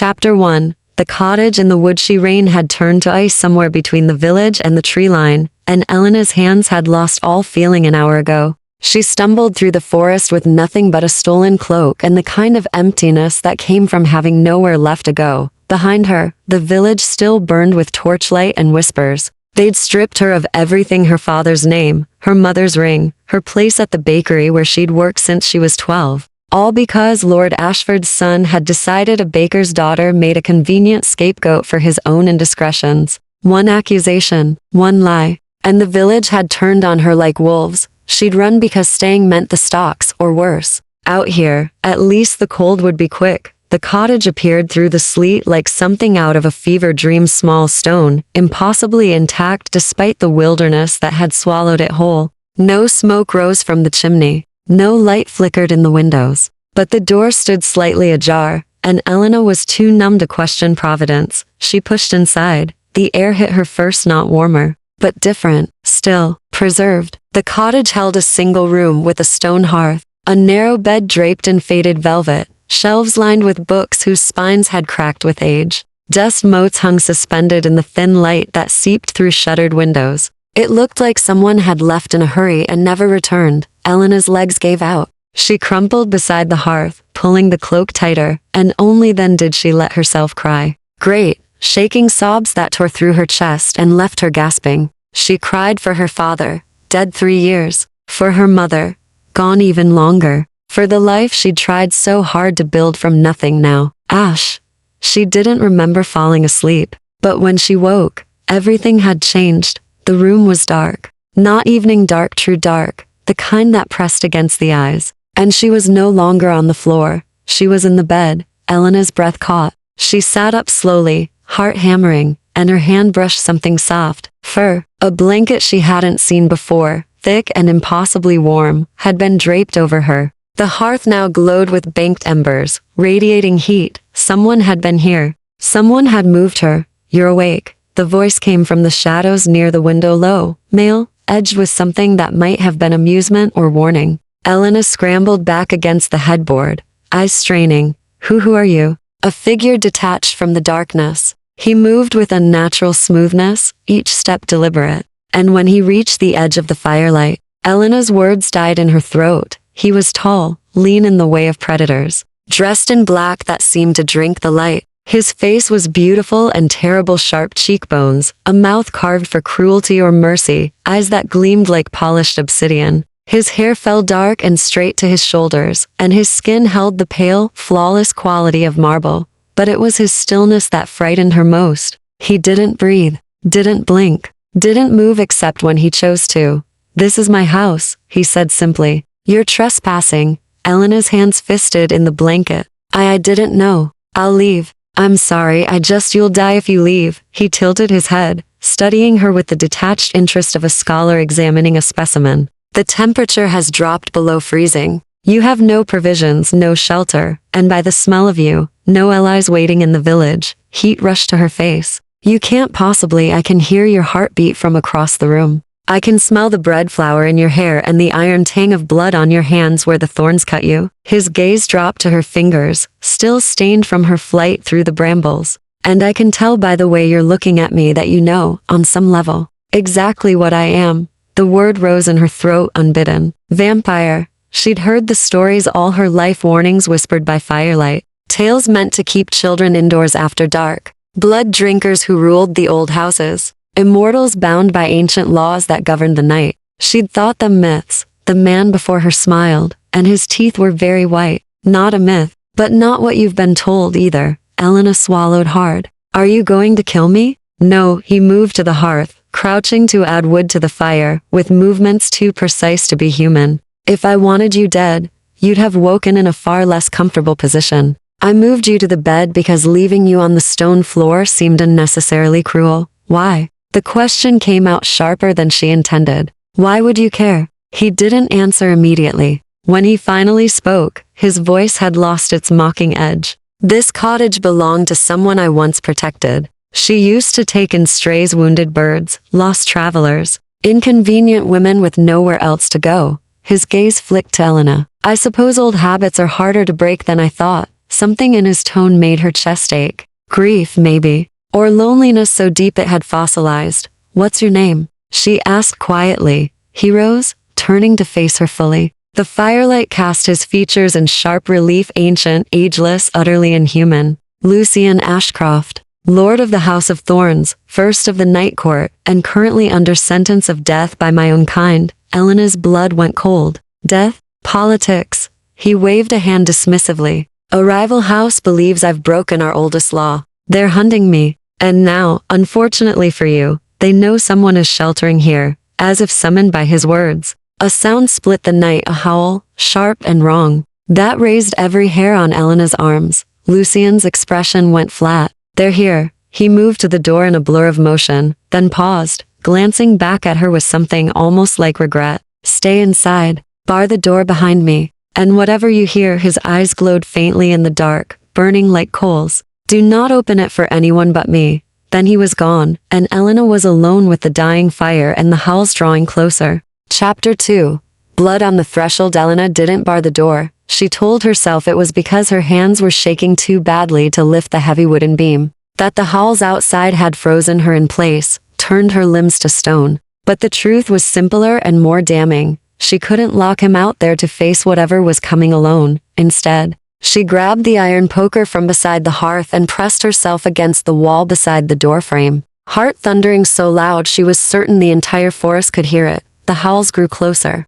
Chapter 1. The cottage in the woodsy rain had turned to ice somewhere between the village and the tree line, and Elena's hands had lost all feeling an hour ago. She stumbled through the forest with nothing but a stolen cloak and the kind of emptiness that came from having nowhere left to go. Behind her, the village still burned with torchlight and whispers. They'd stripped her of everything: her father's name, her mother's ring, her place at the bakery where she'd worked since she was 12. All because Lord Ashford's son had decided a baker's daughter made a convenient scapegoat for his own indiscretions. One accusation, one lie, and the village had turned on her like wolves. She'd run because staying meant the stocks, or worse. Out here, at least the cold would be quick. The cottage appeared through the sleet like something out of a fever dream: small stone, impossibly intact despite the wilderness that had swallowed it whole. No smoke rose from the chimney. No light flickered in the windows, but the door stood slightly ajar, and Elena was too numb to question Providence. She pushed inside. The air hit her first, not warmer, but different, still, preserved. The cottage held a single room with a stone hearth, a narrow bed draped in faded velvet, shelves lined with books whose spines had cracked with age. Dust motes hung suspended in the thin light that seeped through shuttered windows. It looked like someone had left in a hurry and never returned. Elena's legs gave out. She crumpled beside the hearth, pulling the cloak tighter, and only then did she let herself cry. Great, shaking sobs that tore through her chest and left her gasping. She cried for her father, dead 3 years, for her mother, gone even longer, for the life she'd tried so hard to build from nothing now. Ash. She didn't remember falling asleep, but when she woke, everything had changed. The room was dark. Not evening dark, true dark, the kind that pressed against the eyes. And she was no longer on the floor. She was in the bed. Elena's breath caught. She sat up slowly, heart hammering, and her hand brushed something soft. Fur. A blanket she hadn't seen before, thick and impossibly warm, had been draped over her. The hearth now glowed with banked embers, radiating heat. Someone had been here. Someone had moved her. You're awake. The voice came from the shadows near the window, low, male, edged with something that might have been amusement or warning. Elena scrambled back against the headboard, eyes straining. Who are you? A figure detached from the darkness. He moved with unnatural smoothness, each step deliberate. And when he reached the edge of the firelight, Elena's words died in her throat. He was tall, lean in the way of predators, dressed in black that seemed to drink the light. His face was beautiful and terrible: sharp cheekbones, a mouth carved for cruelty or mercy, eyes that gleamed like polished obsidian. His hair fell dark and straight to his shoulders, and his skin held the pale, flawless quality of marble. But it was his stillness that frightened her most. He didn't breathe, didn't blink, didn't move except when he chose to. This is my house, he said simply. You're trespassing. Elena's hands fisted in the blanket. I didn't know. I'll leave. I'm sorry, you'll die if you leave. He tilted his head, studying her with the detached interest of a scholar examining a specimen. The temperature has dropped below freezing. You have no provisions, no shelter, and by the smell of you, no allies waiting in the village. Heat rushed to her face. You can't possibly. I can hear your heartbeat from across the room. I can smell the bread flour in your hair and the iron tang of blood on your hands where the thorns cut you. His gaze dropped to her fingers, still stained from her flight through the brambles. And I can tell by the way you're looking at me that you know, on some level, exactly what I am. The word rose in her throat unbidden. Vampire. She'd heard the stories all her life, warnings whispered by firelight. Tales meant to keep children indoors after dark. Blood drinkers who ruled the old houses. Immortals bound by ancient laws that governed the night. She'd thought them myths. The man before her smiled, and his teeth were very white. Not a myth, but not what you've been told either. Elena swallowed hard. Are you going to kill me? No. He moved to the hearth, crouching to add wood to the fire, with movements too precise to be human. If I wanted you dead, you'd have woken in a far less comfortable position. I moved you to the bed because leaving you on the stone floor seemed unnecessarily cruel. Why? The question came out sharper than she intended. Why would you care? He didn't answer immediately. When he finally spoke, his voice had lost its mocking edge. This cottage belonged to someone I once protected. She used to take in strays, wounded birds, lost travelers, inconvenient women with nowhere else to go. His gaze flicked to Elena. I suppose old habits are harder to break than I thought. Something in his tone made her chest ache. Grief, maybe. Or loneliness so deep it had fossilized. "What's your name?" she asked quietly. He rose, turning to face her fully. The firelight cast his features in sharp relief, ancient, ageless, utterly inhuman. "Lucian Ashcroft, Lord of the House of Thorns, first of the Night Court, and currently under sentence of death by my own kind." Elena's blood went cold. "Death? Politics." He waved a hand dismissively. "A rival house believes I've broken our oldest law. They're hunting me. And now, unfortunately for you, they know someone is sheltering here," as if summoned by his words. A sound split the night, a howl, sharp and wrong. That raised every hair on Elena's arms. Lucian's expression went flat. "They're here." He moved to the door in a blur of motion, then paused, glancing back at her with something almost like regret. "Stay inside. Bar the door behind me. And whatever you hear," his eyes glowed faintly in the dark, burning like coals, "do not open it for anyone but me." Then he was gone, and Elena was alone with the dying fire and the howls drawing closer. Chapter 2. Blood on the threshold. Elena didn't bar the door. She told herself it was because her hands were shaking too badly to lift the heavy wooden beam. That the howls outside had frozen her in place, turned her limbs to stone. But the truth was simpler and more damning. She couldn't lock him out there to face whatever was coming alone. Instead, she grabbed the iron poker from beside the hearth and pressed herself against the wall beside the doorframe. Heart thundering so loud she was certain the entire forest could hear it. The howls grew closer,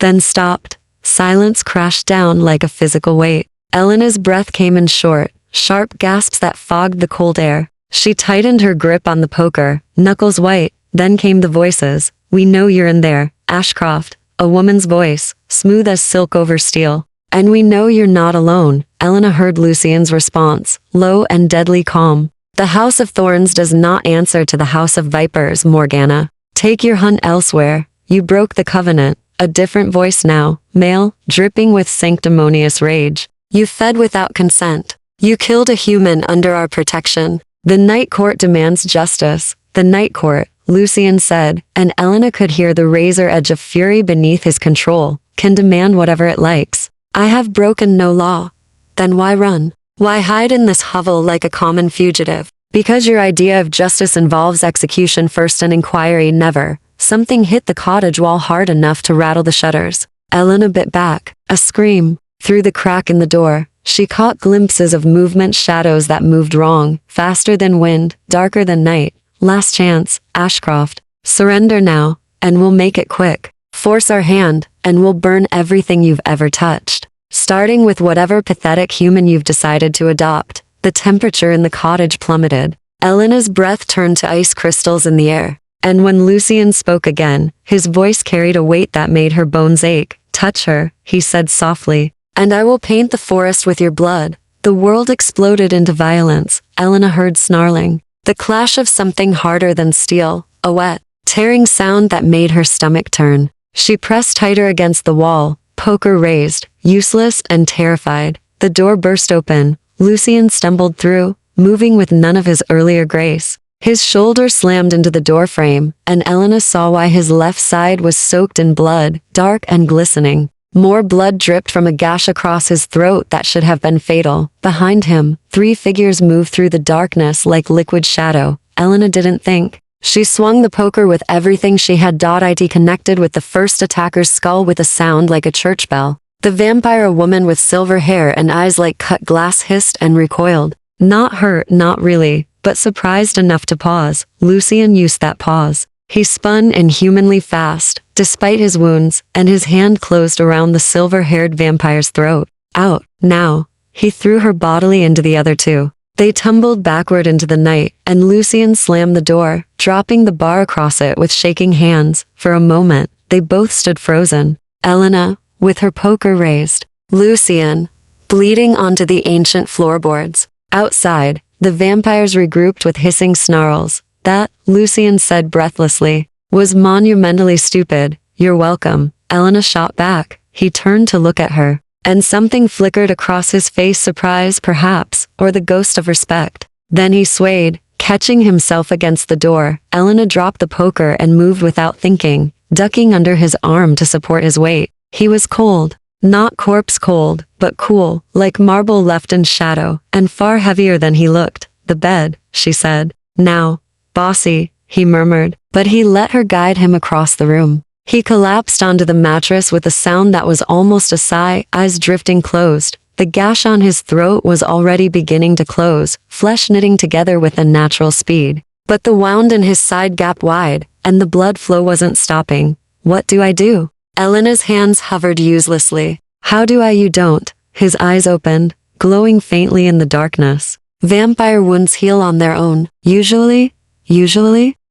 then stopped. Silence crashed down like a physical weight. Elena's breath came in short, sharp gasps that fogged the cold air. She tightened her grip on the poker, knuckles white. Then came the voices. "We know you're in there, Ashcroft," a woman's voice, smooth as silk over steel. "And we know you're not alone." Elena heard Lucian's response, low and deadly calm. "The House of Thorns does not answer to the House of Vipers, Morgana. Take your hunt elsewhere. You broke the covenant." A different voice now, male, dripping with sanctimonious rage. "You fed without consent. You killed a human under our protection. The Night Court demands justice." "The Night Court," Lucian said, and Elena could hear the razor edge of fury beneath his control, "can demand whatever it likes. I have broken no law. Then why run? Why hide in this hovel like a common fugitive? Because your idea of justice involves execution first and inquiry never." Something hit the cottage wall hard enough to rattle the shutters. Elena bit back. A scream. Through the crack in the door, she caught glimpses of movement, shadows that moved wrong, faster than wind, darker than night. "Last chance, Ashcroft. Surrender now, and we'll make it quick. Force our hand, and we'll burn everything you've ever touched. Starting with whatever pathetic human you've decided to adopt." The temperature in the cottage plummeted. Elena's breath turned to ice crystals in the air. And when Lucian spoke again, his voice carried a weight that made her bones ache. "Touch her," he said softly, "and I will paint the forest with your blood." The world exploded into violence. Elena heard snarling, the clash of something harder than steel, a wet, tearing sound that made her stomach turn. She pressed tighter against the wall, poker raised, useless and terrified. The door burst open. Lucian stumbled through, moving with none of his earlier grace. His shoulder slammed into the doorframe, and Elena saw why. His left side was soaked in blood, dark and glistening. More blood dripped from a gash across his throat that should have been fatal. Behind him, 3 figures moved through the darkness like liquid shadow. Elena didn't think. She swung the poker with everything she had. It connected with the first attacker's skull with a sound like a church bell. The vampire woman with silver hair and eyes like cut glass hissed and recoiled. Not hurt, not really, but surprised enough to pause. Lucian used that pause. He spun inhumanly fast, despite his wounds, and his hand closed around the silver-haired vampire's throat. "Out, now." He threw her bodily into the other 2. They tumbled backward into the night, and Lucian slammed the door, dropping the bar across it with shaking hands. For a moment, they both stood frozen. Elena, with her poker raised. Lucian, bleeding onto the ancient floorboards. Outside, the vampires regrouped with hissing snarls. "That," Lucian said breathlessly, "was monumentally stupid." "You're welcome," Elena shot back. He turned to look at her, and something flickered across his face, surprise perhaps, or the ghost of respect. Then he swayed, catching himself against the door. Elena dropped the poker and moved without thinking, ducking under his arm to support his weight. He was cold. Not corpse cold, but cool, like marble left in shadow, and far heavier than he looked. The bed, she said. Now, bossy, he murmured, but he let her guide him across the room. He collapsed onto the mattress with a sound that was almost a sigh, eyes drifting closed. The gash on his throat was already beginning to close, flesh knitting together with unnatural speed. But the wound in his side gaped wide, and the blood flow wasn't stopping. What do I do? Elena's hands hovered uselessly. How do I? You don't. His eyes opened, glowing faintly in the darkness. Vampire wounds heal on their own. Usually?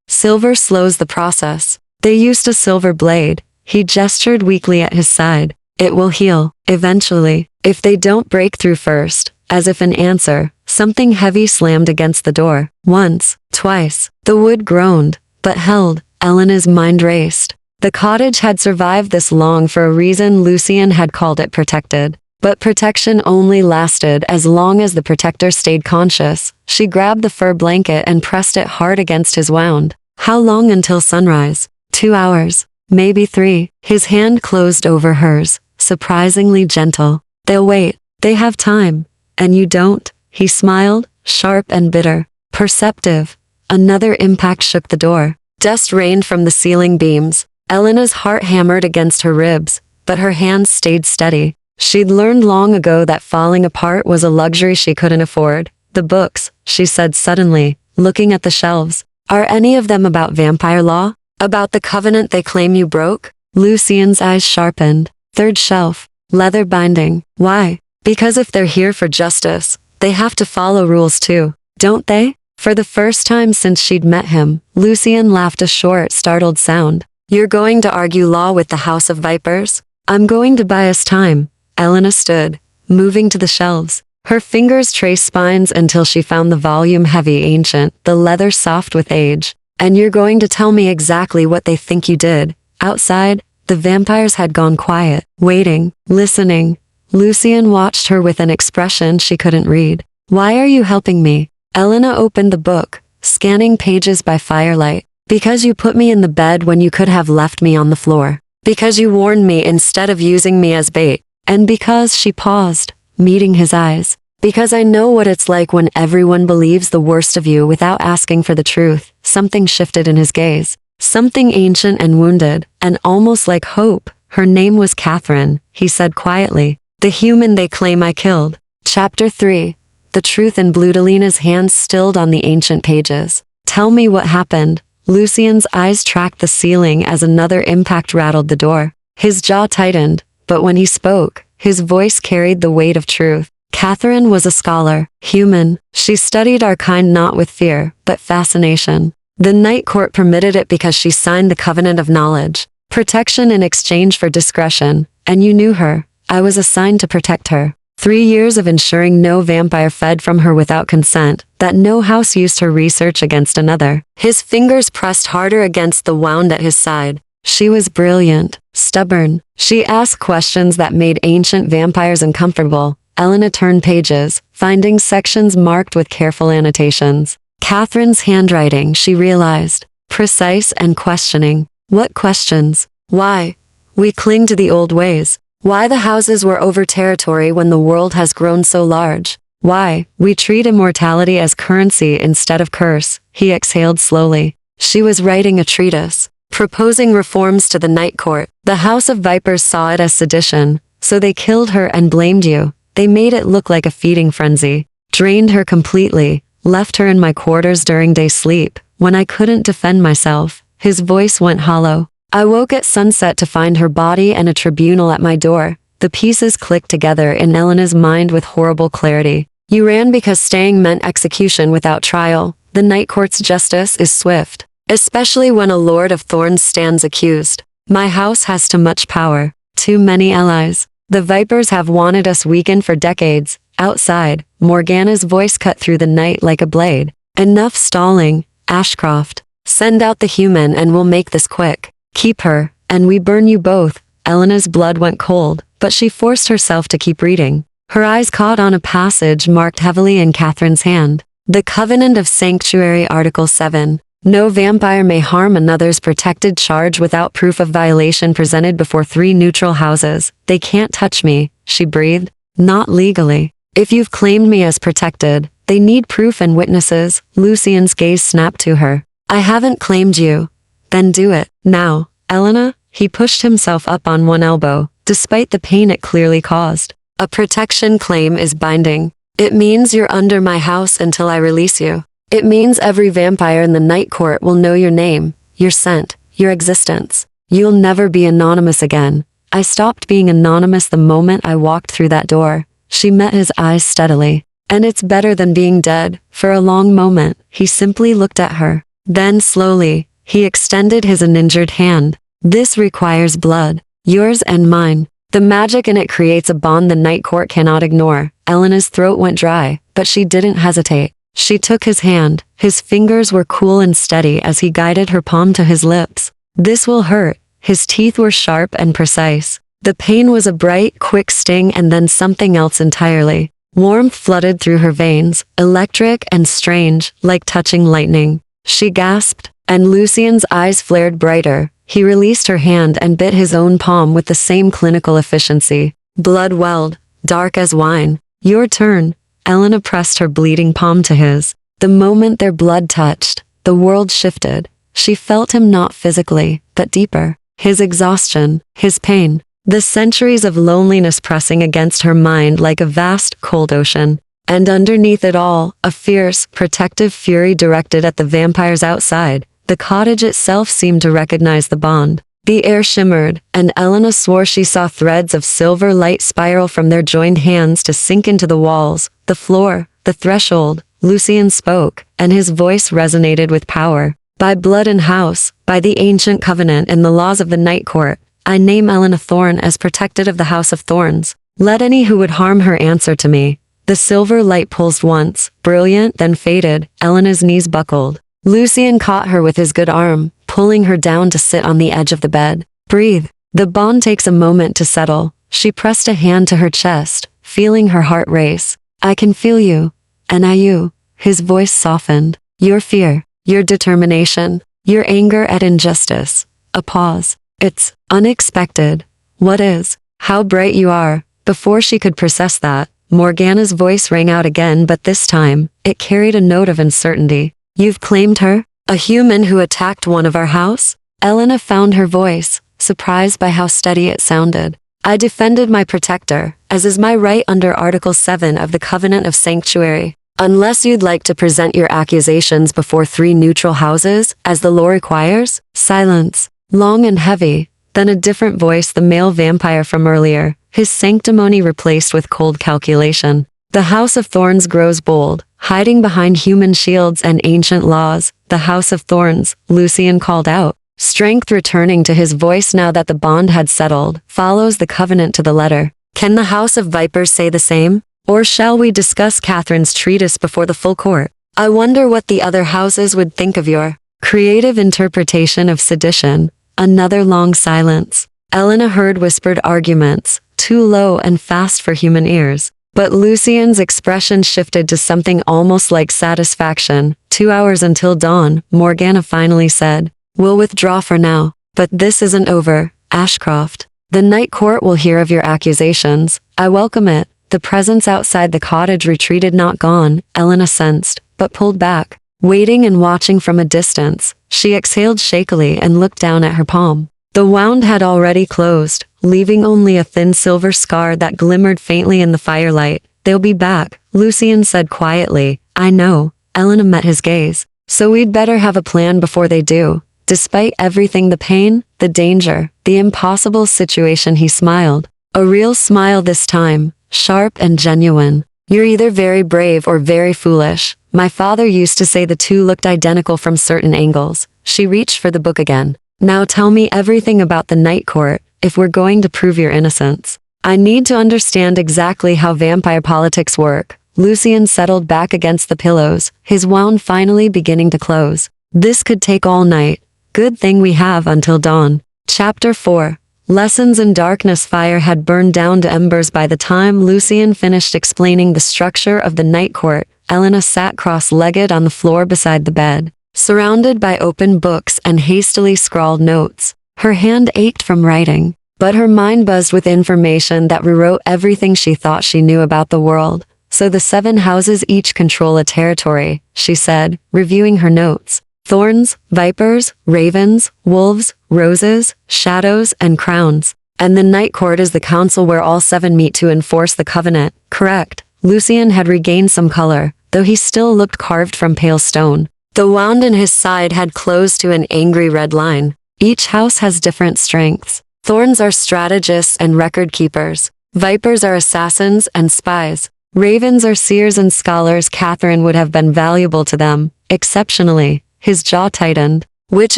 Silver slows the process. They used a silver blade. He gestured weakly at his side. It will heal, eventually, if they don't break through first. As if in answer, something heavy slammed against the door. Once, twice. The wood groaned, but held. Elena's mind raced. The cottage had survived this long for a reason. Lucian had called it protected. But protection only lasted as long as the protector stayed conscious. She grabbed the fur blanket and pressed it hard against his wound. How long until sunrise? 2 hours. Maybe 3. His hand closed over hers, surprisingly gentle. They'll wait. They have time. And you don't? He smiled, sharp and bitter. Perceptive. Another impact shook the door. Dust rained from the ceiling beams. Elena's heart hammered against her ribs, but her hands stayed steady. She'd learned long ago that falling apart was a luxury she couldn't afford. The books, she said suddenly, looking at the shelves. Are any of them about vampire law? About the covenant they claim you broke? Lucian's eyes sharpened. Third shelf. Leather binding. Why? Because if they're here for justice, they have to follow rules too, don't they? For the first time since she'd met him, Lucian laughed a short, startled sound. You're going to argue law with the House of Vipers? I'm going to buy us time. Elena stood, moving to the shelves. Her fingers traced spines until she found the volume heavy, ancient, the leather soft with age. And you're going to tell me exactly what they think you did. Outside, the vampires had gone quiet, waiting, listening. Lucian watched her with an expression she couldn't read. Why are you helping me? Elena opened the book, scanning pages by firelight. Because you put me in the bed when you could have left me on the floor. Because you warned me instead of using me as bait. And because she paused, meeting his eyes. Because I know what it's like when everyone believes the worst of you without asking for the truth. Something shifted in his gaze. Something ancient and wounded, and almost like hope. Her name was Catherine, he said quietly. The human they claim I killed. Chapter 3. The truth in blue. Delina's hands stilled on the ancient pages. Tell me what happened. Lucian's eyes tracked the ceiling as another impact rattled the door. His jaw tightened, but when he spoke, his voice carried the weight of truth. Catherine was a scholar, human. She studied our kind not with fear, but fascination. The Night Court permitted it because she signed the covenant of knowledge. Protection in exchange for discretion. And you knew her. I was assigned to protect her. 3 years of ensuring no vampire fed from her without consent, that no house used her research against another. His fingers pressed harder against the wound at his side. She was brilliant, stubborn. She asked questions that made ancient vampires uncomfortable. Elena turned pages, finding sections marked with careful annotations. Catherine's handwriting, she realized. Precise and questioning. What questions? Why? We cling to the old ways. Why the houses were over territory when the world has grown so large. Why we treat immortality as currency instead of curse. He exhaled slowly. She was writing a treatise, proposing reforms to the Night Court. The House of Vipers saw it as sedition, so they killed her and blamed you. They made it look like a feeding frenzy, drained her completely, left her in my quarters during day sleep, when I couldn't defend myself. His voice went hollow. I woke at sunset to find her body and a tribunal at my door. The pieces clicked together in Elena's mind with horrible clarity. You ran because staying meant execution without trial. The Night Court's justice is swift, especially when a Lord of Thorns stands accused. My house has too much power, too many allies. The Vipers have wanted us weakened for decades. Outside, Morgana's voice cut through the night like a blade. Enough stalling, Ashcroft. Send out the human and we'll make this quick. Keep her, and we burn you both. Elena's blood went cold, but she forced herself to keep reading. Her eyes caught on a passage marked heavily in Catherine's hand. The Covenant of Sanctuary, Article 7. No vampire may harm another's protected charge without proof of violation presented before 3 neutral houses. They can't touch me, she breathed. Not legally. If you've claimed me as protected, they need proof and witnesses. Lucian's gaze snapped to her. I haven't claimed you. Then do it. Now, Elena. He pushed himself up on one elbow, despite the pain it clearly caused. A protection claim is binding. It means you're under my house until I release you. It means every vampire in the night court will know your name, your scent, your existence. You'll never be anonymous again. I stopped being anonymous the moment I walked through that door. She met his eyes steadily. And it's better than being dead. For a long moment, he simply looked at her. Then slowly, he extended his uninjured hand. This requires blood. Yours and mine. The magic in it creates a bond the night court cannot ignore. Elena's throat went dry, but she didn't hesitate. She took his hand. His fingers were cool and steady as he guided her palm to his lips. This will hurt. His teeth were sharp and precise. The pain was a bright, quick sting and then something else entirely. Warmth flooded through her veins, electric and strange, like touching lightning. She gasped, and Lucian's eyes flared brighter. He released her hand and bit his own palm with the same clinical efficiency. Blood welled, dark as wine. Your turn. Elena pressed her bleeding palm to his. The moment their blood touched, the world shifted. She felt him not physically, but deeper. His exhaustion, his pain. The centuries of loneliness pressing against her mind like a vast, cold ocean. And underneath it all, a fierce, protective fury directed at the vampires outside. The cottage itself seemed to recognize the bond. The air shimmered, and Elena swore she saw threads of silver light spiral from their joined hands to sink into the walls, the floor, the threshold. Lucian spoke, and his voice resonated with power. By blood and house, by the ancient covenant and the laws of the night court, I name Elena Thorne as protected of the House of Thorns. Let any who would harm her answer to me. The silver light pulsed once, brilliant, then faded. Elena's knees buckled. Lucian caught her with his good arm, pulling her down to sit on the edge of the bed. Breathe. The bond takes a moment to settle. She pressed a hand to her chest, feeling her heart race. I can feel you. And you. His voice softened. Your fear, your determination, your anger at injustice. A pause. It's unexpected. What is? How bright you are. Before she could process that, Morgana's voice rang out again, but this time, it carried a note of uncertainty. You've claimed her? A human who attacked one of our house? Elena found her voice, surprised by how steady it sounded. I defended my protector, as is my right under Article 7 of the Covenant of Sanctuary. Unless you'd like to present your accusations before 3 neutral houses, as the law requires? Silence. Long and heavy. Then a different voice, the male vampire from earlier, his sanctimony replaced with cold calculation. The House of Thorns grows bold, hiding behind human shields and ancient laws. The House of Thorns, Lucian called out, strength returning to his voice now that the bond had settled, follows the covenant to the letter. Can the House of Vipers say the same? Or shall we discuss Catherine's treatise before the full court? I wonder what the other houses would think of your creative interpretation of sedition. Another long silence. Elena heard whispered arguments, too low and fast for human ears. But Lucian's expression shifted to something almost like satisfaction. 2 hours until dawn, Morgana finally said. We'll withdraw for now. But this isn't over, Ashcroft. The night court will hear of your accusations. I welcome it. The presence outside the cottage retreated, not gone, Elena sensed, but pulled back. Waiting and watching from a distance, she exhaled shakily and looked down at her palm. The wound had already closed, leaving only a thin silver scar that glimmered faintly in the firelight. They'll be back, Lucian said quietly. I know. Elena met his gaze. So we'd better have a plan before they do. Despite everything, the pain, the danger, the impossible situation, he smiled. A real smile this time, sharp and genuine. You're either very brave or very foolish. My father used to say the two looked identical from certain angles. She reached for the book again. Now tell me everything about the night court, if we're going to prove your innocence. I need to understand exactly how vampire politics work. Lucian settled back against the pillows, his wound finally beginning to close. This could take all night. Good thing we have until dawn. Chapter 4. Lessons in Darkness. Fire had burned down to embers by the time Lucian finished explaining the structure of the night court. Elena sat cross-legged on the floor beside the bed. surrounded by open books and hastily scrawled notes. Her hand ached from writing, but her mind buzzed with information that rewrote everything she thought she knew about the world. So the 7 houses each control a territory, she said, reviewing her notes. Thorns, vipers, ravens, wolves, roses, shadows, and crowns. And the Night Court is the council where all 7 meet to enforce the covenant. Correct. Lucian had regained some color, though he still looked carved from pale stone. The wound in his side had closed to an angry red line. Each house has different strengths. Thorns are strategists and record keepers. Vipers are assassins and spies. Ravens are seers and scholars. Catherine would have been valuable to them, exceptionally. His jaw tightened, which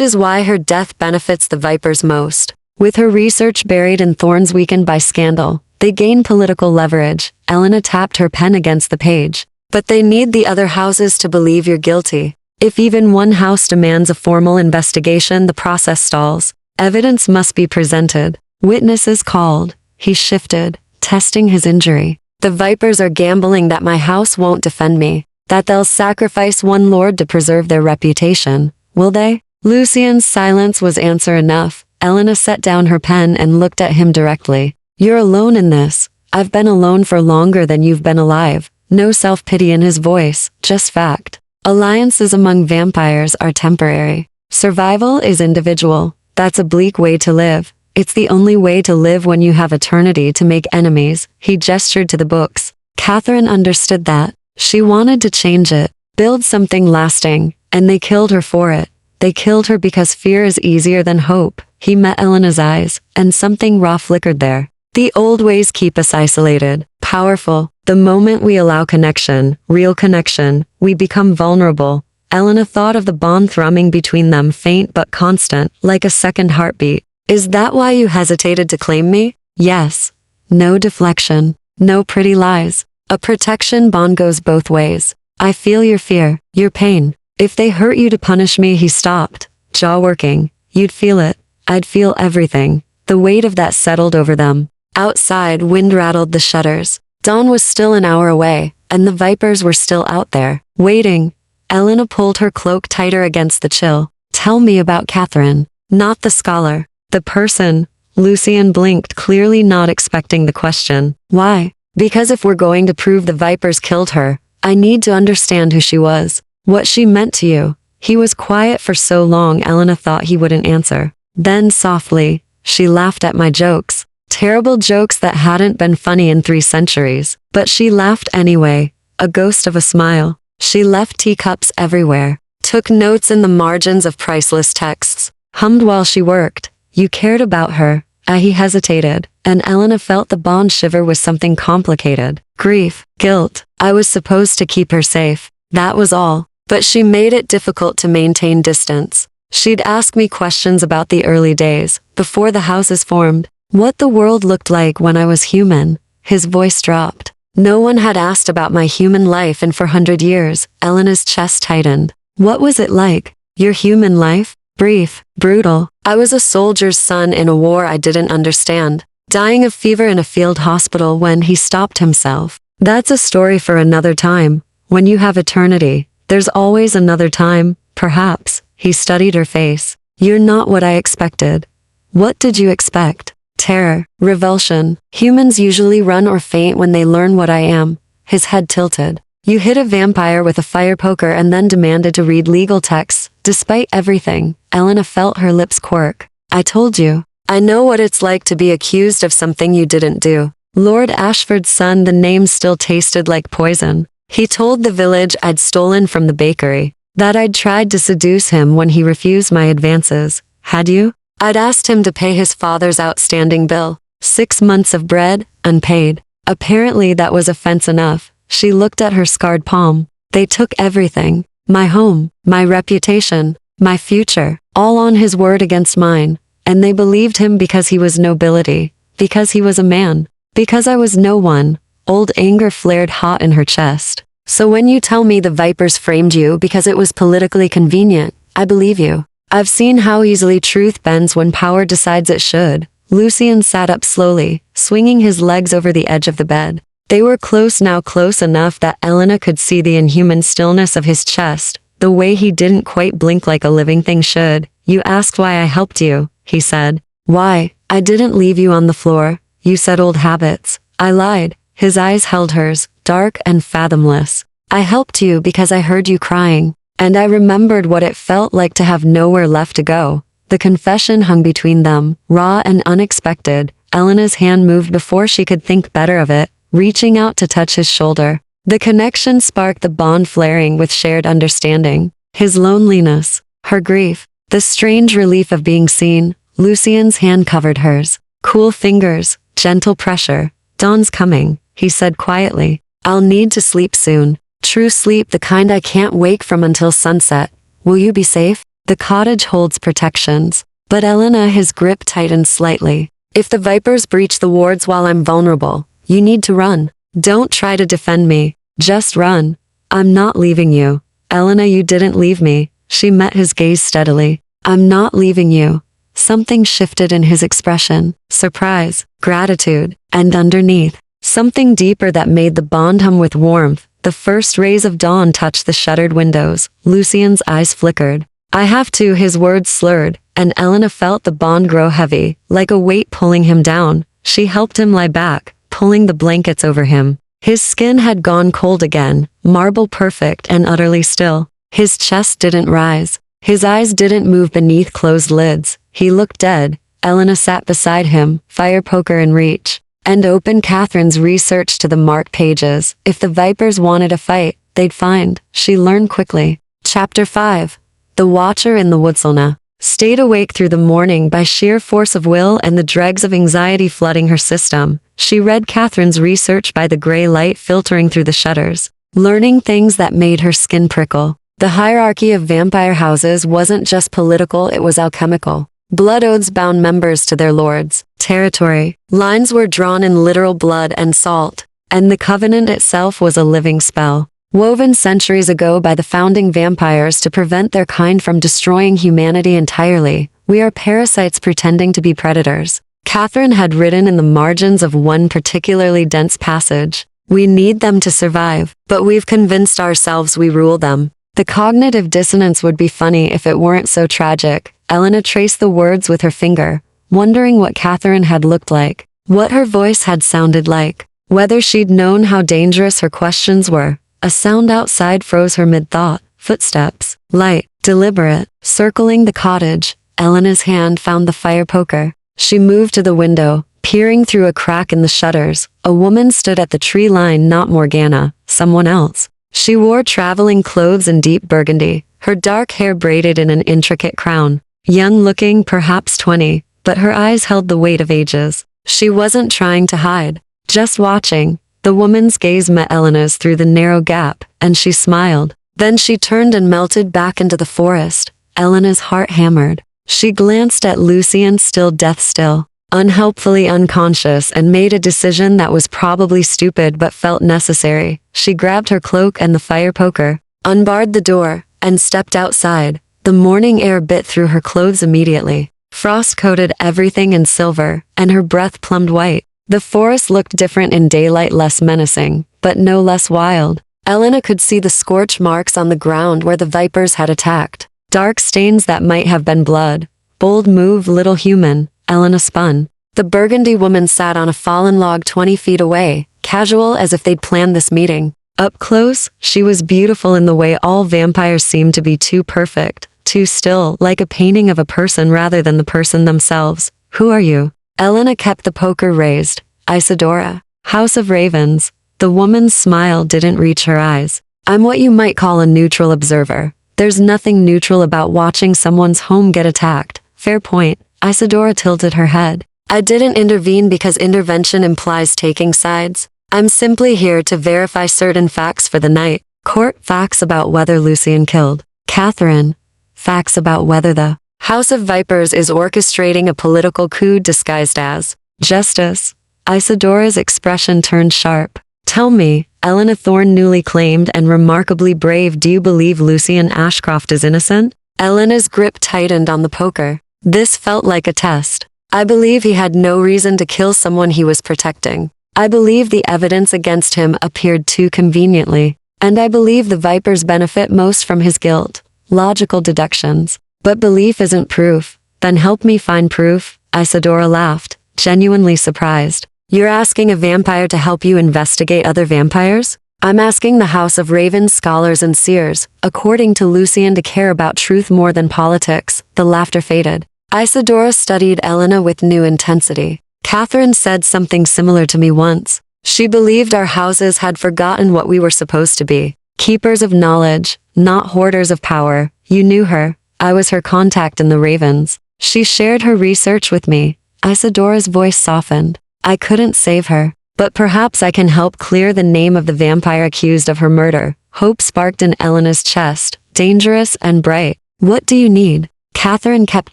is why her death benefits the vipers most. With her research buried in thorns weakened by scandal, they gain political leverage. Elena tapped her pen against the page. But they need the other houses to believe you're guilty. If even one house demands a formal investigation, the process stalls. Evidence must be presented. Witnesses called. He shifted, testing his injury. The vipers are gambling that my house won't defend me, that they'll sacrifice one lord to preserve their reputation. Will they? Lucian's silence was answer enough. Elena set down her pen and looked at him directly. You're alone in this. I've been alone for longer than you've been alive. No self-pity in his voice, just fact. Alliances among vampires are temporary. Survival is individual. That's a bleak way to live. It's the only way to live when you have eternity to make enemies. He gestured to the books. Catherine understood that. She wanted to change it, build something lasting, and they killed her for it. They killed her because fear is easier than hope. He met Elena's eyes, and something raw flickered there. The old ways keep us isolated, powerful. The moment we allow connection, real connection, we become vulnerable. Elena thought of the bond thrumming between them, faint but constant, like a second heartbeat. Is that why you hesitated to claim me? Yes. No deflection. No pretty lies. A protection bond goes both ways. I feel your fear, your pain. If they hurt you to punish me, he stopped, jaw working. You'd feel it. I'd feel everything. The weight of that settled over them. Outside, wind rattled the shutters. Dawn was still an hour away, and the vipers were still out there, waiting. Elena pulled her cloak tighter against the chill. Tell me about Catherine. Not the scholar. The person. Lucian blinked, clearly not expecting the question. Why? Because if we're going to prove the vipers killed her, I need to understand who she was. What she meant to you. He was quiet for so long Elena thought he wouldn't answer. Then softly, she laughed at my jokes. Terrible jokes that hadn't been funny in 3 centuries. But she laughed anyway, a ghost of a smile. She left teacups everywhere, took notes in the margins of priceless texts, hummed while she worked. You cared about her. He hesitated, and Elena felt the bond shiver with something complicated. Grief, guilt. I was supposed to keep her safe. That was all. But she made it difficult to maintain distance. She'd ask me questions about the early days, before the houses formed. What the world looked like when I was human. His voice dropped. No one had asked about my human life in 400 years. Elena's chest tightened. What was it like? Your human life? Brief, brutal. I was a soldier's son in a war I didn't understand, dying of fever in a field hospital when he stopped himself. That's a story for another time. When you have eternity, there's always another time, perhaps. He studied her face. You're not what I expected. What did you expect? Terror, revulsion. Humans usually run or faint when they learn what I am. His head tilted. You hit a vampire with a fire poker and then demanded to read legal texts. Despite everything, Elena felt her lips quirk. I told you. I know what it's like to be accused of something you didn't do. Lord Ashford's son, the name still tasted like poison. He told the village I'd stolen from the bakery, that I'd tried to seduce him when he refused my advances. Had you? I'd asked him to pay his father's outstanding bill. 6 months of bread, unpaid. Apparently that was offense enough. She looked at her scarred palm. They took everything. My home, my reputation, my future, all on his word against mine. And they believed him because he was nobility, because he was a man, because I was no one. Old anger flared hot in her chest. So when you tell me the vipers framed you because it was politically convenient, I believe you. I've seen how easily truth bends when power decides it should. Lucian sat up slowly, swinging his legs over the edge of the bed. They were close now, close enough that Elena could see the inhuman stillness of his chest, the way he didn't quite blink like a living thing should. "You asked why I helped you," he said. "Why? I didn't leave you on the floor. You said old habits." I lied. His eyes held hers, dark and fathomless. "I helped you because I heard you crying, and I remembered what it felt like to have nowhere left to go." The confession hung between them, raw and unexpected. Elena's hand moved before she could think better of it, reaching out to touch his shoulder. The connection sparked the bond, flaring with shared understanding. His loneliness, her grief, the strange relief of being seen. Lucien's hand covered hers. Cool fingers, gentle pressure. "Dawn's coming," he said quietly. "I'll need to sleep soon. True sleep, the kind I can't wake from until sunset. Will you be safe? The cottage holds protections." But Elena, his grip tightened slightly. "If the vipers breach the wards while I'm vulnerable, you need to run. Don't try to defend me. Just run. I'm not leaving you." "Elena, you didn't leave me." She met his gaze steadily. "I'm not leaving you." Something shifted in his expression. Surprise, gratitude, and underneath, something deeper that made the bond hum with warmth. The first rays of dawn touched the shuttered windows. Lucien's eyes flickered. "I have to," his words slurred, and Elena felt the bond grow heavy, like a weight pulling him down. She helped him lie back, pulling the blankets over him. His skin had gone cold again, marble perfect and utterly still. His chest didn't rise. His eyes didn't move beneath closed lids. He looked dead. Elena sat beside him, fire poker in reach, and opened Catherine's research to the marked pages. If the vipers wanted a fight, they'd find, she learned quickly. Chapter 5. The Watcher in the Woodselna. Stayed awake through the morning by sheer force of will and the dregs of anxiety flooding her system. She read Catherine's research by the gray light filtering through the shutters, learning things that made her skin prickle. The hierarchy of vampire houses wasn't just political, it was alchemical. Blood oaths bound members to their lords' territory. Lines were drawn in literal blood and salt, and the covenant itself was a living spell, woven centuries ago by the founding vampires to prevent their kind from destroying humanity entirely. "We are parasites pretending to be predators," Catherine had written in the margins of one particularly dense passage. "We need them to survive, but we've convinced ourselves we rule them." The cognitive dissonance would be funny if it weren't so tragic. Elena traced the words with her finger, wondering what Catherine had looked like, what her voice had sounded like, whether she'd known how dangerous her questions were. A sound outside froze her mid-thought. Footsteps, light, deliberate, circling the cottage. Elena's hand found the fire poker. She moved to the window, peering through a crack in the shutters. A woman stood at the tree line, not Morgana, someone else. She wore traveling clothes in deep burgundy, her dark hair braided in an intricate crown. Young-looking, perhaps 20, but her eyes held the weight of ages. She wasn't trying to hide, just watching. The woman's gaze met Elena's through the narrow gap, and she smiled. Then she turned and melted back into the forest. Elena's heart hammered. She glanced at Lucien, still death still, unhelpfully unconscious, and made a decision that was probably stupid but felt necessary. She grabbed her cloak and the fire poker, unbarred the door, and stepped outside. The morning air bit through her clothes immediately. Frost coated everything in silver, and her breath plumbed white. The forest looked different in daylight, less menacing, but no less wild. Elena could see the scorch marks on the ground where the vipers had attacked. Dark stains that might have been blood. Bold move, little human. Elena spun. The burgundy woman sat on a fallen log 20 feet away, casual as if they'd planned this meeting. Up close, she was beautiful in the way all vampires seem to be, too perfect, too still, like a painting of a person rather than the person themselves. "Who are you?" Elena kept the poker raised. "Isadora, House of Ravens." The woman's smile didn't reach her eyes. "I'm what you might call a neutral observer. There's nothing neutral about watching someone's home get attacked." "Fair point." Isadora tilted her head. "I didn't intervene because intervention implies taking sides. I'm simply here to verify certain facts for the night. Court facts about whether Lucien killed Catherine. Facts about whether the House of Vipers is orchestrating a political coup disguised as justice." Isadora's expression turned sharp. "Tell me," Elena Thorne, newly claimed and remarkably brave, "do you believe Lucien Ashcroft is innocent?" Elena's grip tightened on the poker. This felt like a test. "I believe he had no reason to kill someone he was protecting. I believe the evidence against him appeared too conveniently." And I believe the vipers benefit most from his guilt. Logical deductions. But belief isn't proof. Then help me find proof. Isadora laughed, genuinely surprised. You're asking a vampire to help you investigate other vampires? I'm asking the House of Ravens scholars and seers, according to Lucian, to care about truth more than politics. The laughter faded. Isadora studied Elena with new intensity. Catherine said something similar to me once. She believed our houses had forgotten what we were supposed to be. Keepers of knowledge, not hoarders of power. You knew her. I was her contact in the Ravens. She shared her research with me. Isadora's voice softened. I couldn't save her. But perhaps I can help clear the name of the vampire accused of her murder. Hope sparked in Elena's chest, dangerous and bright. What do you need? Catherine kept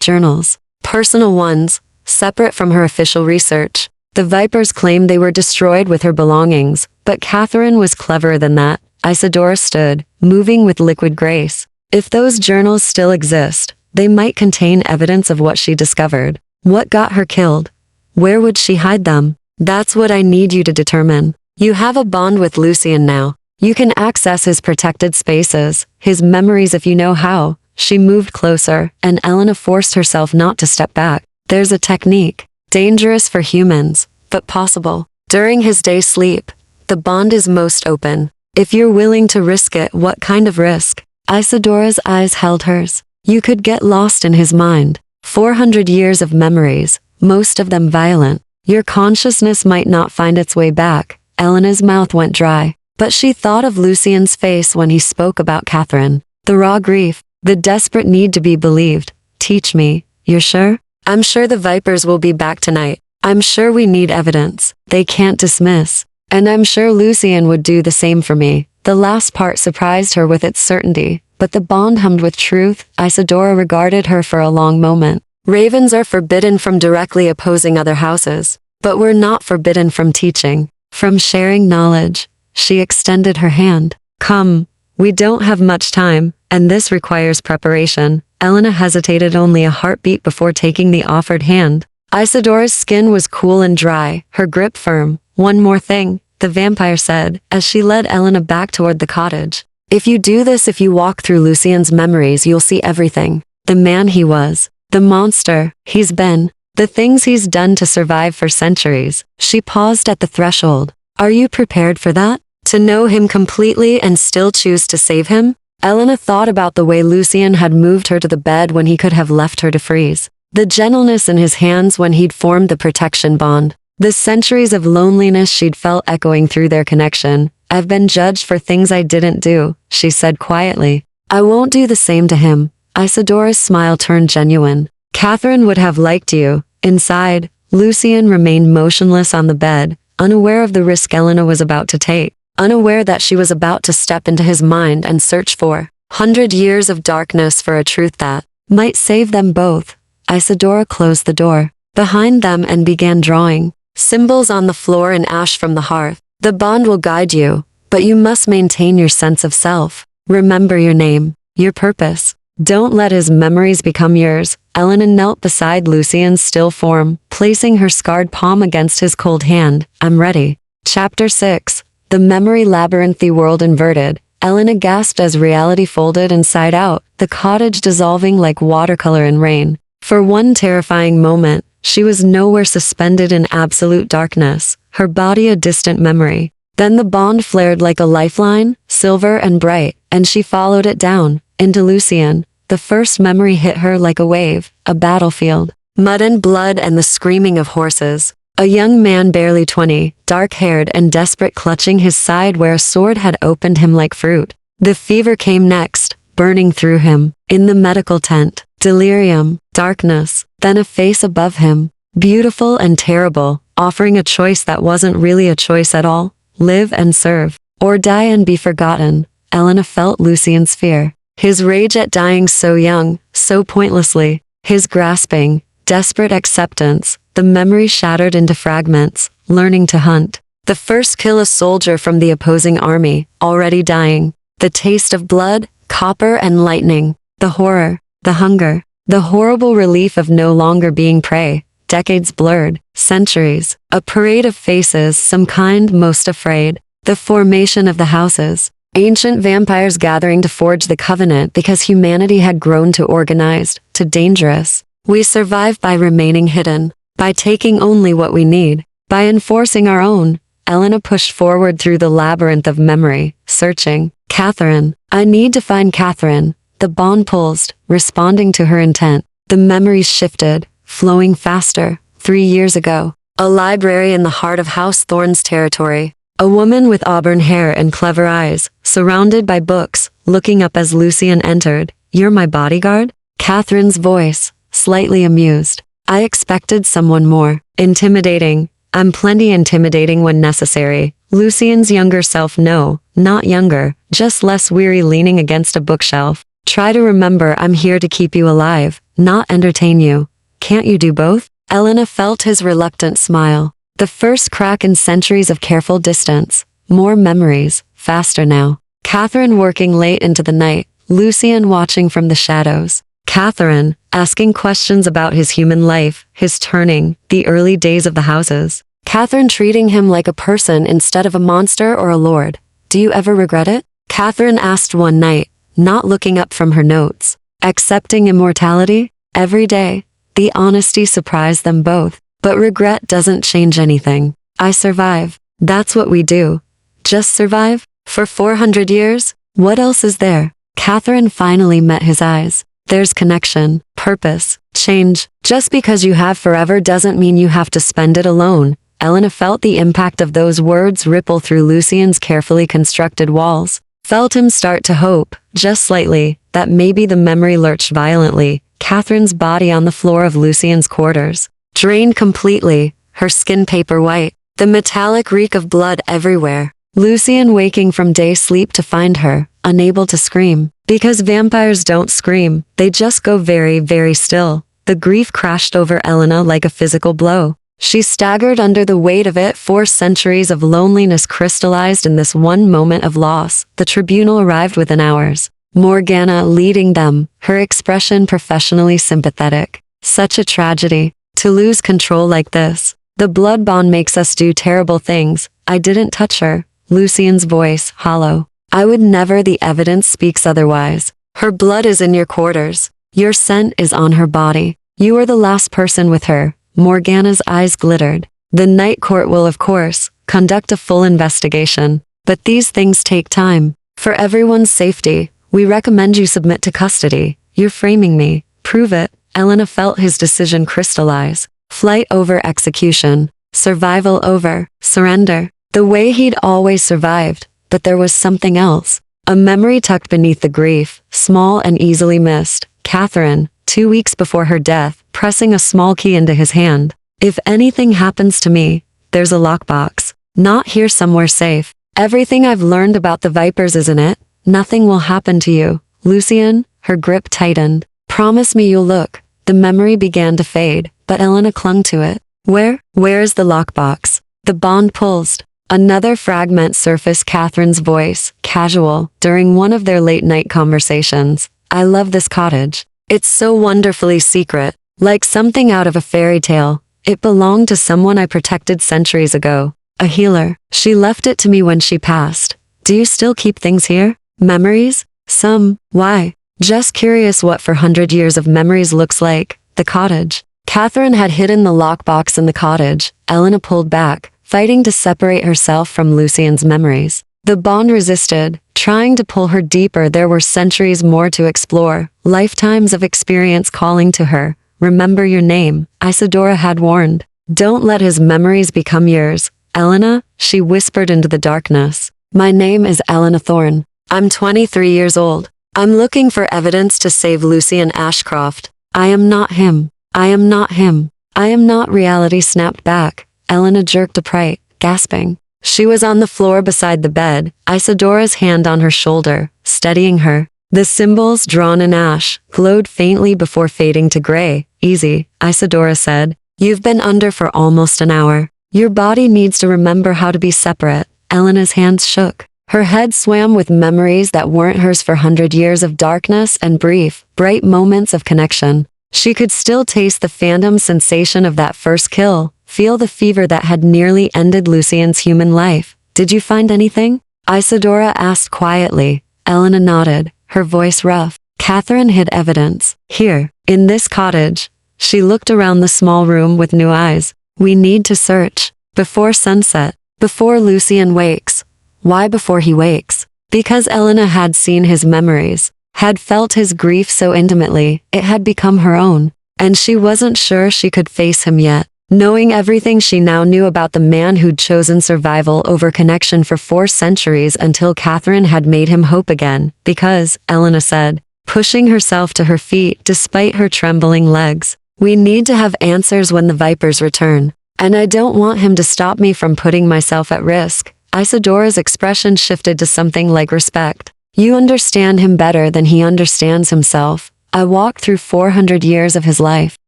journals. Personal ones, separate from her official research. The vipers claimed they were destroyed with her belongings, but Catherine was cleverer than that. Isadora stood, moving with liquid grace. If those journals still exist, they might contain evidence of what she discovered. What got her killed? Where would she hide them? That's what I need you to determine. You have a bond with Lucian now. You can access his protected spaces, his memories if you know how. She moved closer, and Elena forced herself not to step back. There's a technique. Dangerous for humans, but possible. During his day sleep, the bond is most open. If you're willing to risk it, what kind of risk? Isadora's eyes held hers. You could get lost in his mind. 400 years of memories, most of them violent. Your consciousness might not find its way back. Elena's mouth went dry, but she thought of Lucian's face when he spoke about Catherine. The raw grief, the desperate need to be believed. Teach me, you're sure? I'm sure the vipers will be back tonight. I'm sure we need evidence. They can't dismiss. And I'm sure Lucian would do the same for me. The last part surprised her with its certainty, but the bond hummed with truth. Isadora regarded her for a long moment. Ravens are forbidden from directly opposing other houses, but we're not forbidden from teaching, from sharing knowledge. She extended her hand. Come, we don't have much time, and this requires preparation. Elena hesitated only a heartbeat before taking the offered hand. Isadora's skin was cool and dry, her grip firm. One more thing, the vampire said, as she led Elena back toward the cottage. If you do this, if you walk through Lucian's memories, you'll see everything. The man he was. The monster he's been, the things he's done to survive for centuries. She paused at the threshold. Are you prepared for that? To know him completely and still choose to save him? Elena thought about the way Lucian had moved her to the bed when he could have left her to freeze. The gentleness in his hands when he'd formed the protection bond. The centuries of loneliness she'd felt echoing through their connection. I've been judged for things I didn't do, she said quietly. I won't do the same to him. Isadora's smile turned genuine. Catherine would have liked you. Inside, Lucian remained motionless on the bed, unaware of the risk Elena was about to take, unaware that she was about to step into his mind and search for 100 years of darkness for a truth that might save them both. Isadora closed the door behind them and began drawing symbols on the floor and ash from the hearth. The bond will guide you, but you must maintain your sense of self. Remember your name, your purpose. Don't let his memories become yours. Elena knelt beside Lucian's still form, placing her scarred palm against his cold hand. I'm ready. Chapter 6. The memory labyrinthy world inverted. Elena gasped as reality folded inside out, the cottage dissolving like watercolor in rain. For one terrifying moment, she was nowhere, suspended in absolute darkness, her body a distant memory. Then the bond flared like a lifeline, silver and bright, and she followed it down, into Lucian. The first memory hit her like a wave, a battlefield, mud and blood and the screaming of horses. A young man barely 20, dark-haired and desperate, clutching his side where a sword had opened him like fruit. The fever came next, burning through him. In the medical tent, delirium, darkness, then a face above him, beautiful and terrible, offering a choice that wasn't really a choice at all. Live and serve, or die and be forgotten. Elena felt Lucian's fear. His rage at dying so young, so pointlessly. His grasping, desperate acceptance. The memory shattered into fragments, learning to hunt. The first kill, a soldier from the opposing army, already dying. The taste of blood, copper and lightning. The horror, the hunger, the horrible relief of no longer being prey. Decades blurred, centuries, a parade of faces, some kind, most afraid. The formation of the houses. Ancient vampires gathering to forge the covenant because humanity had grown too organized, too dangerous. We survive by remaining hidden, by taking only what we need, by enforcing our own. Elena pushed forward through the labyrinth of memory, searching. Catherine. I need to find Catherine. The bond pulsed, responding to her intent. The memories shifted, flowing faster. 3 years ago. A library in the heart of House Thorne's territory. A woman with auburn hair and clever eyes, surrounded by books, looking up as Lucian entered. You're my bodyguard? Catherine's voice, slightly amused. I expected someone more intimidating. I'm plenty intimidating when necessary. Lucian's younger self, no, not younger, just less weary leaning against a bookshelf. Try to remember I'm here to keep you alive, not entertain you. Can't you do both? Elena felt his reluctant smile. The first crack in centuries of careful distance. More memories, faster now. Catherine working late into the night, Lucian watching from the shadows. Catherine, asking questions about his human life, his turning, the early days of the houses. Catherine treating him like a person instead of a monster or a lord. Do you ever regret it? Catherine asked one night, not looking up from her notes. Accepting immortality? Every day. The honesty surprised them both. But regret doesn't change anything. I survive. That's what we do. Just survive? For 400 years? What else is there? Catherine finally met his eyes. There's connection, purpose, change. Just because you have forever doesn't mean you have to spend it alone. Elena felt the impact of those words ripple through Lucian's carefully constructed walls. Felt him start to hope, just slightly, that maybe the memory lurched violently. Catherine's body on the floor of Lucian's quarters. Drained completely, her skin paper white. The metallic reek of blood everywhere. Lucian waking from day sleep to find her, unable to scream. Because vampires don't scream, they just go very, very still. The grief crashed over Elena like a physical blow. She staggered under the weight of it. 4 centuries of loneliness crystallized in this one moment of loss. The tribunal arrived within hours. Morgana leading them, her expression professionally sympathetic. Such a tragedy. To lose control like this. The blood bond makes us do terrible things. I didn't touch her. Lucian's voice, hollow. I would never. The evidence speaks otherwise. Her blood is in your quarters. Your scent is on her body. You are the last person with her. Morgana's eyes glittered. The night court will, of course, conduct a full investigation. But these things take time. For everyone's safety, we recommend you submit to custody. You're framing me. Prove it. Elena felt his decision crystallize. Flight over execution. Survival over surrender. The way he'd always survived. But there was something else. A memory tucked beneath the grief, small and easily missed. Catherine, 2 weeks before her death, pressing a small key into his hand. If anything happens to me, there's a lockbox. Not here, somewhere safe. Everything I've learned about the Vipers is in it. Nothing will happen to you. Lucian, her grip tightened. Promise me you'll look. The memory began to fade, but Elena clung to it. Where is the lockbox? The bond pulsed. Another fragment surfaced. Catherine's voice, casual, during one of their late-night conversations. I love this cottage. It's so wonderfully secret, like something out of a fairy tale. It belonged to someone I protected centuries ago. A healer. She left it to me when she passed. Do you still keep things here? Memories? Some. Why? Just curious what 400 years of memories looks like. The cottage. Catherine had hidden the lockbox in the cottage. Elena pulled back, fighting to separate herself from Lucian's memories. The bond resisted, trying to pull her deeper. There were centuries more to explore, lifetimes of experience calling to her. Remember your name, Isadora had warned. Don't let his memories become yours. Elena, she whispered into the darkness. My name is Elena Thorne. I'm 23 years old. I'm looking for evidence to save Lucian Ashcroft. I am not him. I am not him. I am not. Reality snapped back. Elena jerked upright, gasping. She was on the floor beside the bed, Isadora's hand on her shoulder, steadying her. The symbols drawn in ash glowed faintly before fading to gray. Easy, Isadora said. You've been under for almost an hour. Your body needs to remember how to be separate. Elena's hands shook. Her head swam with memories that weren't hers. 400 years of darkness and brief, bright moments of connection. She could still taste the phantom sensation of that first kill, feel the fever that had nearly ended Lucian's human life. Did you find anything? Isadora asked quietly. Elena nodded, her voice rough. Catherine hid evidence. Here, in this cottage. She looked around the small room with new eyes. We need to search. Before sunset. Before Lucien wakes. Why before he wakes? Because Elena had seen his memories, had felt his grief so intimately, it had become her own. And she wasn't sure she could face him yet. Knowing everything she now knew about the man who'd chosen survival over connection for 4 centuries until Catherine had made him hope again, because, Elena said, pushing herself to her feet despite her trembling legs, we need to have answers when the Vipers return. And I don't want him to stop me from putting myself at risk. Isadora's expression shifted to something like respect. You understand him better than he understands himself. I walked through 400 years of his life.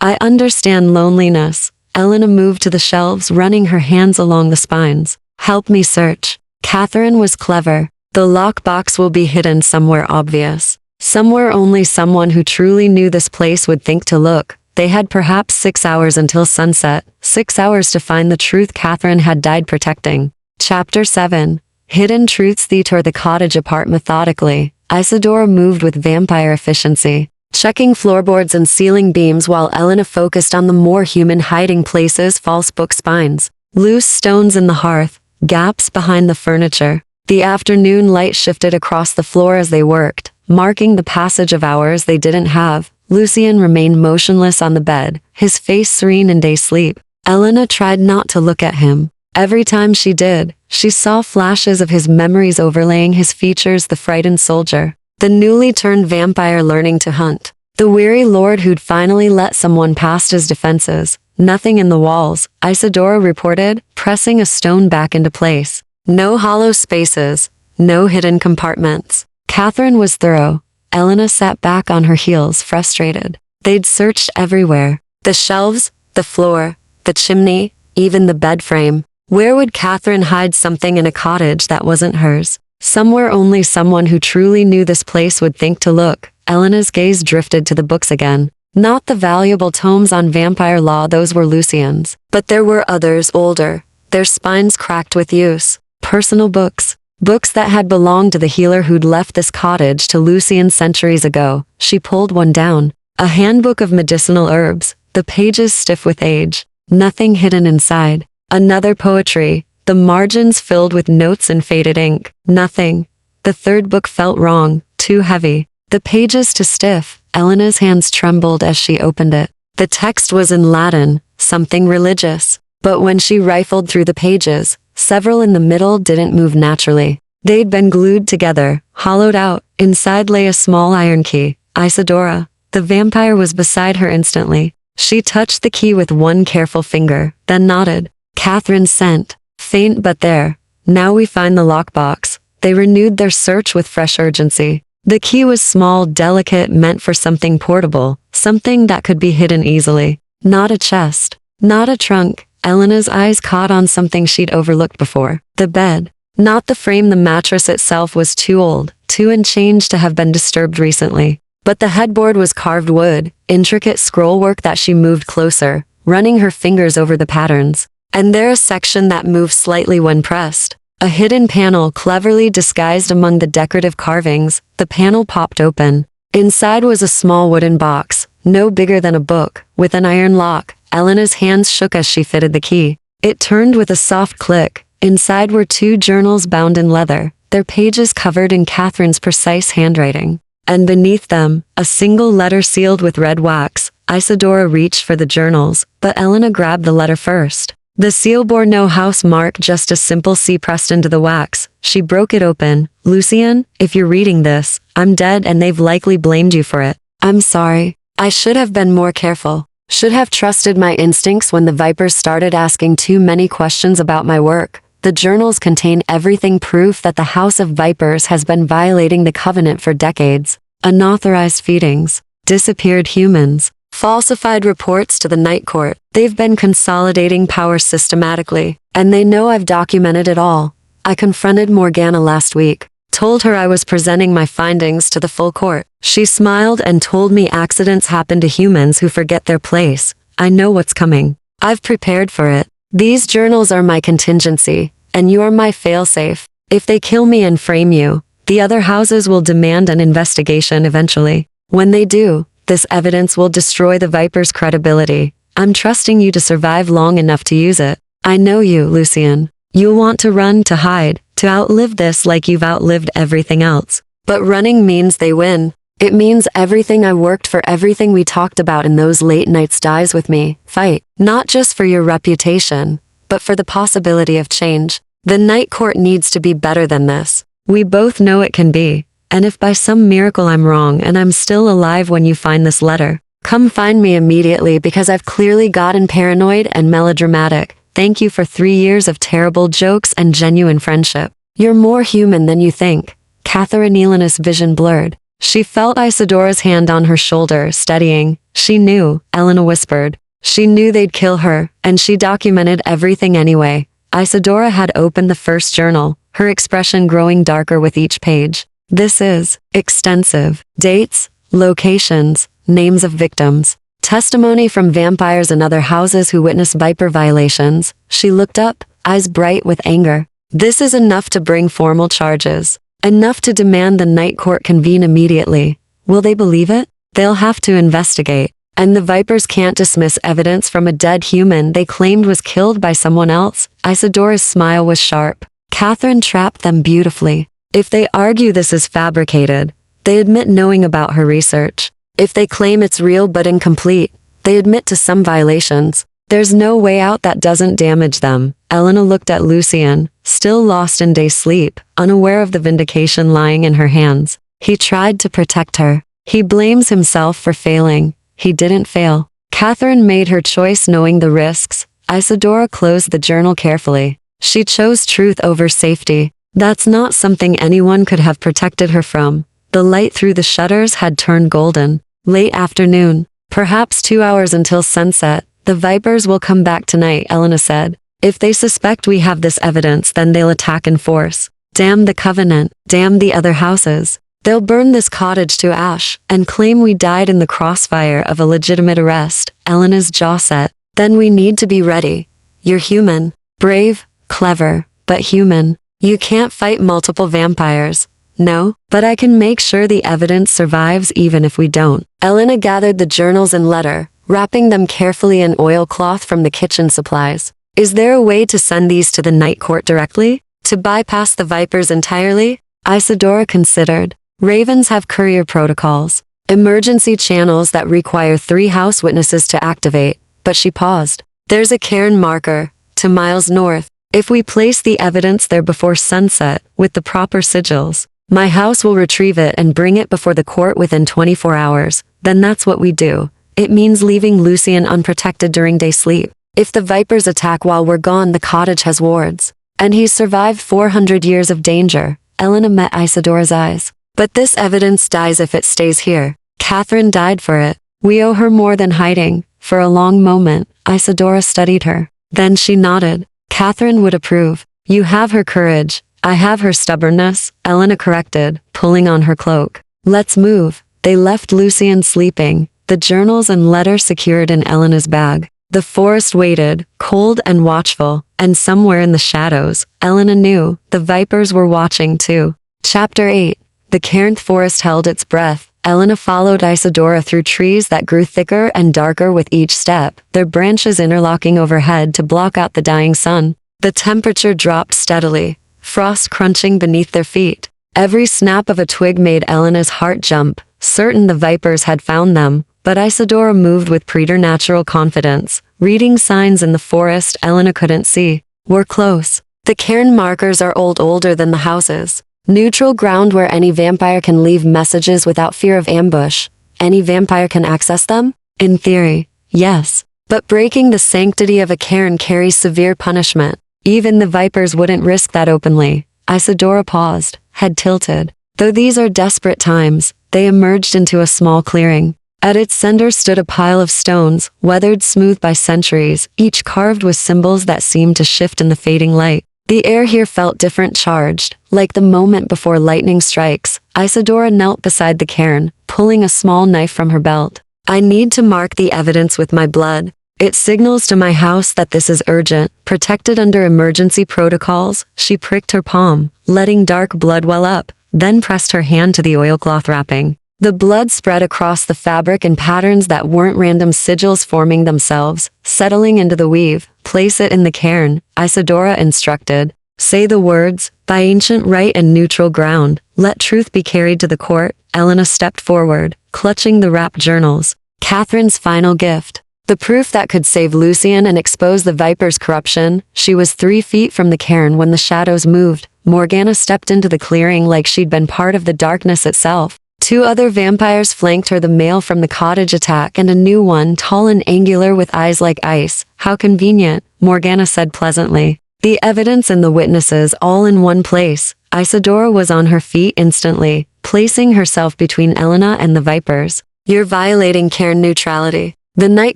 I understand loneliness. Elena moved to the shelves, running her hands along the spines. Help me search. Catherine was clever. The lockbox will be hidden somewhere obvious. Somewhere only someone who truly knew this place would think to look. They had perhaps 6 hours until sunset, 6 hours to find the truth Catherine had died protecting. Chapter 7. Hidden Truths. They tore the cottage apart methodically. Isadora moved with vampire efficiency, checking floorboards and ceiling beams while Elena focused on the more human hiding places, false book spines, loose stones in the hearth, gaps behind the furniture. The afternoon light shifted across the floor as they worked, marking the passage of hours they didn't have. Lucien remained motionless on the bed, his face serene in day sleep. Elena tried not to look at him. Every time she did, she saw flashes of his memories overlaying his features: the frightened soldier, the newly turned vampire learning to hunt, the weary lord who'd finally let someone past his defenses. Nothing in the walls, Isadora reported, pressing a stone back into place. No hollow spaces, no hidden compartments. Catherine was thorough. Elena sat back on her heels, frustrated. They'd searched everywhere. The shelves, the floor, the chimney, even the bed frame. Where would Catherine hide something in a cottage that wasn't hers? Somewhere only someone who truly knew this place would think to look. Elena's gaze drifted to the books again. Not the valuable tomes on vampire law, those were Lucien's. But there were others, older, their spines cracked with use. Personal books. Books that had belonged to the healer who'd left this cottage to Lucien centuries ago. She pulled one down. A handbook of medicinal herbs, the pages stiff with age. Nothing hidden inside. Another poetry, the margins filled with notes and faded ink. Nothing. The third book felt wrong, too heavy. The pages too stiff. Elena's hands trembled as she opened it. The text was in Latin, something religious. But when she rifled through the pages, several in the middle didn't move naturally. They'd been glued together, hollowed out. Inside lay a small iron key. Isadora. The vampire was beside her instantly. She touched the key with one careful finger, then nodded. Catherine's scent. Faint but there. Now we find the lockbox. They renewed their search with fresh urgency. The key was small, delicate, meant for something portable, something that could be hidden easily. Not a chest. Not a trunk. Elena's eyes caught on something she'd overlooked before. The bed. Not the frame. The mattress itself was too old, too unchanged to have been disturbed recently. But the headboard was carved wood, intricate scrollwork that she moved closer, running her fingers over the patterns. And there a section that moved slightly when pressed. A hidden panel cleverly disguised among the decorative carvings. The panel popped open. Inside was a small wooden box, no bigger than a book, with an iron lock. Elena's hands shook as she fitted the key. It turned with a soft click. Inside were 2 journals bound in leather, their pages covered in Catherine's precise handwriting. And beneath them, a single letter sealed with red wax. Isadora reached for the journals, but Elena grabbed the letter first. The seal bore no house mark, just a simple C pressed into the wax. She broke it open. Lucien, if you're reading this, I'm dead and they've likely blamed you for it. I'm sorry. I should have been more careful. Should have trusted my instincts when the Vipers started asking too many questions about my work. The journals contain everything, proof that the House of Vipers has been violating the covenant for decades. Unauthorized feedings. Disappeared humans. Falsified reports to the Night Court. They've been consolidating power systematically, and they know I've documented it all. I confronted Morgana last week, told her I was presenting my findings to the full court. She smiled and told me accidents happen to humans who forget their place. I know what's coming. I've prepared for it. These journals are my contingency, and you are my failsafe. If they kill me and frame you, the other houses will demand an investigation eventually. When they do, this evidence will destroy the Viper's credibility. I'm trusting you to survive long enough to use it. I know you, Lucien. You'll want to run, to hide, to outlive this like you've outlived everything else. But running means they win. It means everything I worked for, everything we talked about in those late nights dies with me. Fight. Not just for your reputation, but for the possibility of change. The Night Court needs to be better than this. We both know it can be. And if by some miracle I'm wrong and I'm still alive when you find this letter, come find me immediately because I've clearly gotten paranoid and melodramatic. Thank you for 3 years of terrible jokes and genuine friendship. You're more human than you think. Catherine Elena's vision blurred. She felt Isadora's hand on her shoulder, steadying. She knew, Elena whispered. She knew they'd kill her, and she documented everything anyway. Isadora had opened the first journal, her expression growing darker with each page. This is extensive. Dates, locations, names of victims, testimony from vampires and other houses who witnessed Viper violations. She looked up, eyes bright with anger. This is enough to bring formal charges. Enough to demand the Night Court convene immediately. Will they believe it? They'll have to investigate. And the Vipers can't dismiss evidence from a dead human they claimed was killed by someone else. Isadora's smile was sharp. Catherine trapped them beautifully. If they argue this is fabricated, they admit knowing about her research. If they claim it's real but incomplete, they admit to some violations. There's no way out that doesn't damage them. Elena looked at Lucien, still lost in day sleep, unaware of the vindication lying in her hands. He tried to protect her. He blames himself for failing. He didn't fail. Catherine made her choice knowing the risks. Isadora closed the journal carefully. She chose truth over safety. That's not something anyone could have protected her from. The light through the shutters had turned golden. Late afternoon, perhaps 2 hours until sunset. The Vipers will come back tonight, Elena said. If they suspect we have this evidence, then they'll attack in force. Damn the Covenant, damn the other houses. They'll burn this cottage to ash and claim we died in the crossfire of a legitimate arrest. Elena's jaw set. Then we need to be ready. You're human. Brave, clever, but human. You can't fight multiple vampires. No, but I can make sure the evidence survives even if we don't. Elena gathered the journals and letter, wrapping them carefully in oilcloth from the kitchen supplies. Is there a way to send these to the Night Court directly? To bypass the Vipers entirely? Isadora considered. Ravens have courier protocols, emergency channels that require 3 house witnesses to activate, but she paused. There's a cairn marker, 2 miles north. If we place the evidence there before sunset, with the proper sigils, my house will retrieve it and bring it before the court within 24 hours. Then that's what we do. It means leaving Lucien unprotected during day sleep. If the Vipers attack while we're gone, the cottage has wards. And he's survived 400 years of danger. Elena met Isadora's eyes. But this evidence dies if it stays here. Catherine died for it. We owe her more than hiding. For a long moment, Isadora studied her. Then she nodded. Catherine would approve. You have her courage. I have her stubbornness, Elena corrected, pulling on her cloak. Let's move. They left Lucien sleeping, the journals and letter secured in Elena's bag. The forest waited, cold and watchful, and somewhere in the shadows, Elena knew, the Vipers were watching too. Chapter 8. The cairn forest held its breath. Elena followed Isadora through trees that grew thicker and darker with each step, their branches interlocking overhead to block out the dying sun. The temperature dropped steadily, frost crunching beneath their feet. Every snap of a twig made Elena's heart jump, certain the Vipers had found them, but Isadora moved with preternatural confidence, reading signs in the forest Elena couldn't see. We're close. The cairn markers are older than the houses. Neutral ground where any vampire can leave messages without fear of ambush. Any vampire can access them? In theory, yes. But breaking the sanctity of a cairn carries severe punishment. Even the Vipers wouldn't risk that openly. Isadora paused, head tilted. Though these are desperate times, they emerged into a small clearing. At its center stood a pile of stones, weathered smooth by centuries, each carved with symbols that seemed to shift in the fading light. The air here felt different, charged, like the moment before lightning strikes. Isadora knelt beside the cairn, pulling a small knife from her belt. I need to mark the evidence with my blood. It signals to my house that this is urgent, protected under emergency protocols. She pricked her palm, letting dark blood well up, then pressed her hand to the oilcloth wrapping. The blood spread across the fabric in patterns that weren't random sigils forming themselves, settling into the weave. Place it in the cairn, Isadora instructed. Say the words, by ancient right and neutral ground, let truth be carried to the court. Elena stepped forward, clutching the wrapped journals. Catherine's final gift. The proof that could save Lucian and expose the Viper's corruption. She was 3 feet from the cairn when the shadows moved. Morgana stepped into the clearing like she'd been part of the darkness itself. 2 other vampires flanked her, the male from the cottage attack and a new one, tall and angular with eyes like ice. How convenient, Morgana said pleasantly. The evidence and the witnesses all in one place. Isadora was on her feet instantly, placing herself between Elena and the Vipers. You're violating cairn neutrality. The Night